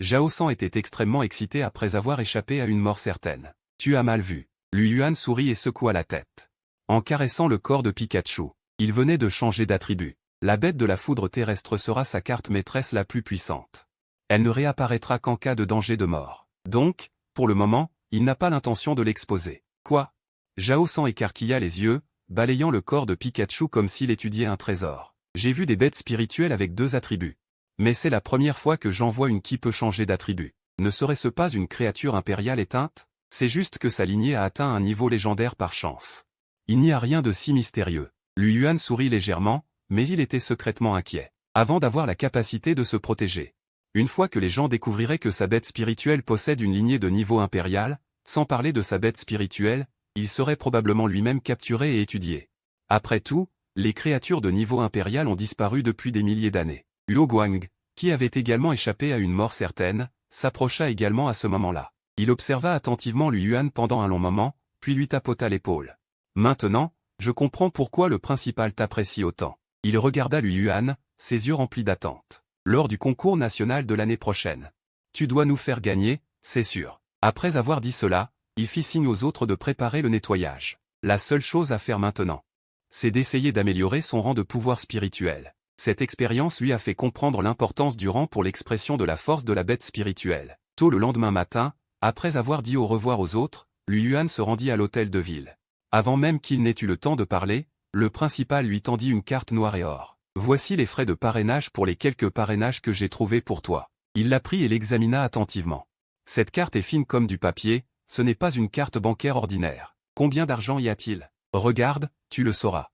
Zhao San était extrêmement excité après avoir échappé à une mort certaine. Tu as mal vu. Liu Yuan sourit et secoua la tête. En caressant le corps de Pikachu, il venait de changer d'attribut. La bête de la foudre terrestre sera sa carte maîtresse la plus puissante. Elle ne réapparaîtra qu'en cas de danger de mort. Donc, pour le moment, il n'a pas l'intention de l'exposer. Quoi? Zhao San écarquilla les yeux, balayant le corps de Pikachu comme s'il étudiait un trésor. J'ai vu des bêtes spirituelles avec 2 attributs. Mais c'est la première fois que j'en vois une qui peut changer d'attribut. Ne serait-ce pas une créature impériale éteinte? C'est juste que sa lignée a atteint un niveau légendaire par chance. Il n'y a rien de si mystérieux. Lu Yuan sourit légèrement, mais il était secrètement inquiet. Avant d'avoir la capacité de se protéger. Une fois que les gens découvriraient que sa bête spirituelle possède une lignée de niveau impérial, sans parler de sa bête spirituelle, il serait probablement lui-même capturé et étudié. Après tout, les créatures de niveau impérial ont disparu depuis des milliers d'années. Luo Guang, qui avait également échappé à une mort certaine, s'approcha également à ce moment-là. Il observa attentivement Lu Yuan pendant un long moment, puis lui tapota l'épaule. Maintenant, je comprends pourquoi le principal t'apprécie autant. Il regarda Lu Yuan, ses yeux remplis d'attente. Lors du concours national de l'année prochaine. Tu dois nous faire gagner, c'est sûr. Après avoir dit cela, il fit signe aux autres de préparer le nettoyage. La seule chose à faire maintenant, c'est d'essayer d'améliorer son rang de pouvoir spirituel. Cette expérience lui a fait comprendre l'importance du rang pour l'expression de la force de la bête spirituelle. Tôt le lendemain matin, après avoir dit au revoir aux autres, Lu Yuan se rendit à l'hôtel de ville. Avant même qu'il n'ait eu le temps de parler, le principal lui tendit une carte noire et or. Voici les frais de parrainage pour les quelques parrainages que j'ai trouvés pour toi. Il la prit et l'examina attentivement. Cette carte est fine comme du papier, ce n'est pas une carte bancaire ordinaire. Combien d'argent y a-t-il? Regarde, tu le sauras.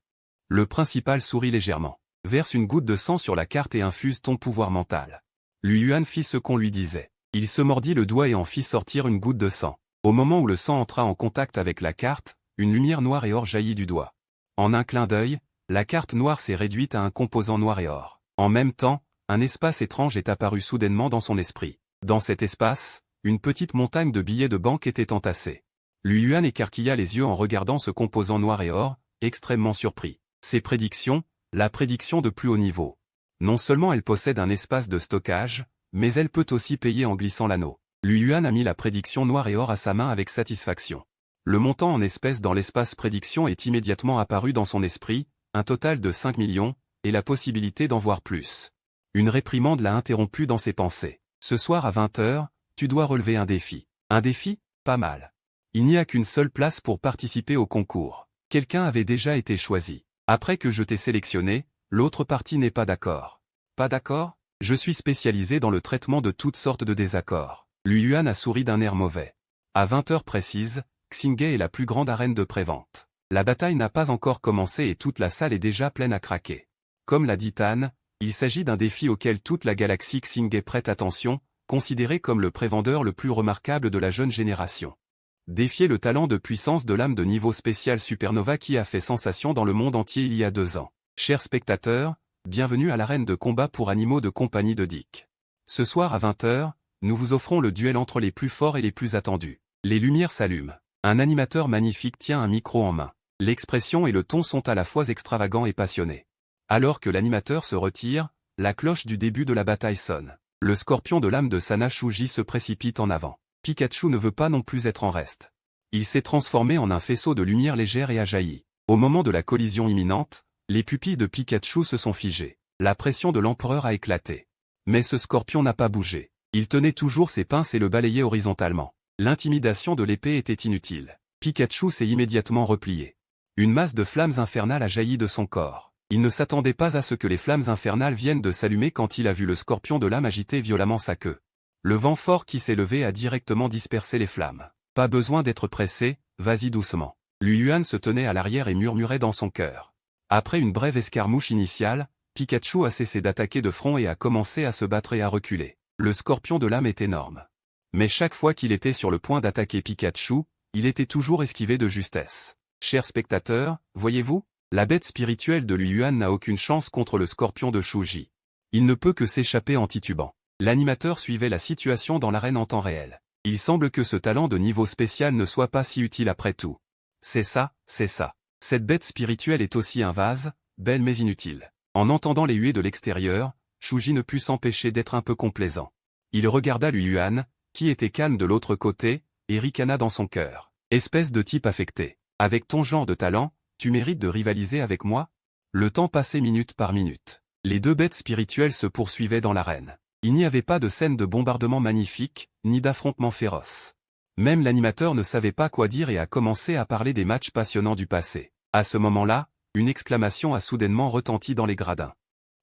Le principal sourit légèrement. Verse une goutte de sang sur la carte et infuse ton pouvoir mental. Lu Yuan fit ce qu'on lui disait. Il se mordit le doigt et en fit sortir une goutte de sang. Au moment où le sang entra en contact avec la carte, une lumière noire et or jaillit du doigt. En un clin d'œil, la carte noire s'est réduite à un composant noir et or. En même temps, un espace étrange est apparu soudainement dans son esprit. Dans cet espace, une petite montagne de billets de banque était entassée. Lu Yuan écarquilla les yeux en regardant ce composant noir et or, extrêmement surpris. Ses prédictions, la prédiction de plus haut niveau. Non seulement elle possède un espace de stockage, mais elle peut aussi payer en glissant l'anneau. Lu Yuan a mis la prédiction noir et or à sa main avec satisfaction. Le montant en espèces dans l'espace prédiction est immédiatement apparu dans son esprit, un total de 5 millions, et la possibilité d'en voir plus. Une réprimande l'a interrompu dans ses pensées. Ce soir à 20 h, tu dois relever un défi. Un défi? Pas mal. Il n'y a qu'une seule place pour participer au concours. Quelqu'un avait déjà été choisi. Après que je t'ai sélectionné, l'autre partie n'est pas d'accord. Pas d'accord? Je suis spécialisé dans le traitement de toutes sortes de désaccords. Lu Yuan a souri d'un air mauvais. À 20 h précises, Xingay est la plus grande arène de prévente. La bataille n'a pas encore commencé et toute la salle est déjà pleine à craquer. Comme l'a dit Tan, il s'agit d'un défi auquel toute la galaxie Xingay prête attention, considéré comme le prévendeur le plus remarquable de la jeune génération. Défier le talent de puissance de l'âme de niveau spécial Supernova qui a fait sensation dans le monde entier il y a 2 ans. Chers spectateurs, bienvenue à l'arène de combat pour animaux de compagnie de Dick. Ce soir à 20 h, nous vous offrons le duel entre les plus forts et les plus attendus. Les lumières s'allument. Un animateur magnifique tient un micro en main. L'expression et le ton sont à la fois extravagants et passionnés. Alors que l'animateur se retire, la cloche du début de la bataille sonne. Le scorpion de l'âme de Sana Shuji se précipite en avant. Pikachu ne veut pas non plus être en reste. Il s'est transformé en un faisceau de lumière légère et a jailli. Au moment de la collision imminente, les pupilles de Pikachu se sont figées. La pression de l'empereur a éclaté. Mais ce scorpion n'a pas bougé. Il tenait toujours ses pinces et le balayait horizontalement. L'intimidation de l'épée était inutile. Pikachu s'est immédiatement replié. Une masse de flammes infernales a jailli de son corps. Il ne s'attendait pas à ce que les flammes infernales viennent de s'allumer quand il a vu le scorpion de l'âme agiter violemment sa queue. Le vent fort qui s'est levé a directement dispersé les flammes. Pas besoin d'être pressé, vas-y doucement. Lu Yuan se tenait à l'arrière et murmurait dans son cœur. Après une brève escarmouche initiale, Pikachu a cessé d'attaquer de front et a commencé à se battre et à reculer. Le scorpion de l'âme est énorme. Mais chaque fois qu'il était sur le point d'attaquer Pikachu, il était toujours esquivé de justesse. Chers spectateurs, voyez-vous, la bête spirituelle de Lu Yuan n'a aucune chance contre le scorpion de Shuji. Il ne peut que s'échapper en titubant. L'animateur suivait la situation dans l'arène en temps réel. Il semble que ce talent de niveau spécial ne soit pas si utile après tout. C'est ça, c'est ça. Cette bête spirituelle est aussi un vase, belle mais inutile. En entendant les huées de l'extérieur, Shuji ne put s'empêcher d'être un peu complaisant. Il regarda Lu Yuan, qui était calme de l'autre côté, et ricana dans son cœur. Espèce de type affecté. Avec ton genre de talent, tu mérites de rivaliser avec moi? Le temps passait minute par minute. Les deux bêtes spirituelles se poursuivaient dans l'arène. Il n'y avait pas de scène de bombardement magnifique, ni d'affrontement féroce. Même l'animateur ne savait pas quoi dire et a commencé à parler des matchs passionnants du passé. À ce moment-là, une exclamation a soudainement retenti dans les gradins.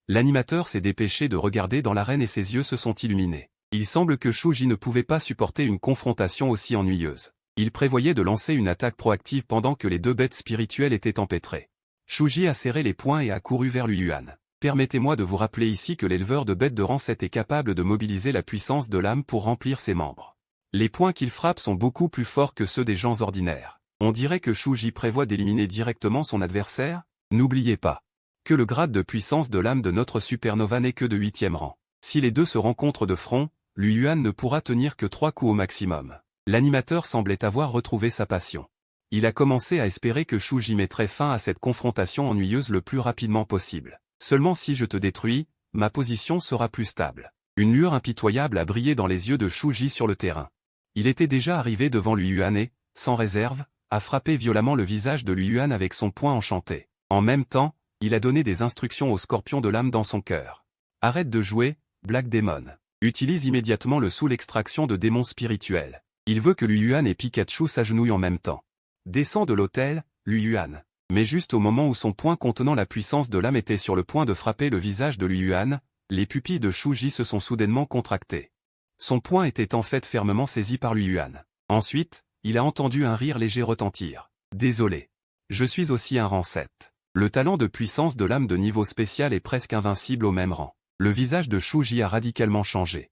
L'animateur s'est dépêché de regarder dans l'arène et ses yeux se sont illuminés. Il semble que Shuji ne pouvait pas supporter une confrontation aussi ennuyeuse. Il prévoyait de lancer une attaque proactive pendant que les deux bêtes spirituelles étaient empêtrées. Shuji a serré les poings et a couru vers Lu Yuan. Permettez-moi de vous rappeler ici que l'éleveur de bêtes de rang 7 est capable de mobiliser la puissance de l'âme pour remplir ses membres. Les points qu'il frappe sont beaucoup plus forts que ceux des gens ordinaires. On dirait que Shuji prévoit d'éliminer directement son adversaire. N'oubliez pas que le grade de puissance de l'âme de notre supernova n'est que de 8e rang. Si les deux se rencontrent de front, Lu Yuan ne pourra tenir que 3 coups au maximum. L'animateur semblait avoir retrouvé sa passion. Il a commencé à espérer que Shuji mettrait fin à cette confrontation ennuyeuse le plus rapidement possible. Seulement si je te détruis, ma position sera plus stable. Une lueur impitoyable a brillé dans les yeux de Shuji sur le terrain. Il était déjà arrivé devant Lu Yuan et, sans réserve, a frappé violemment le visage de Lu Yuan avec son poing enchanté. En même temps, il a donné des instructions au scorpion de l'âme dans son cœur. Arrête de jouer, Black Demon. Utilise immédiatement le Soul Extraction de démons spirituels. Il veut que Lu Yuan et Pikachu s'agenouillent en même temps. Descend de l'autel, Lu Yuan. Mais juste au moment où son poing contenant la puissance de l'âme était sur le point de frapper le visage de Lu Yuan, les pupilles de Shuji se sont soudainement contractées. Son poing était en fait fermement saisi par Lu Yuan. Ensuite, il a entendu un rire léger retentir. Désolé. Je suis aussi un rang 7. Le talent de puissance de l'âme de niveau spécial est presque invincible au même rang. Le visage de Shuji a radicalement changé.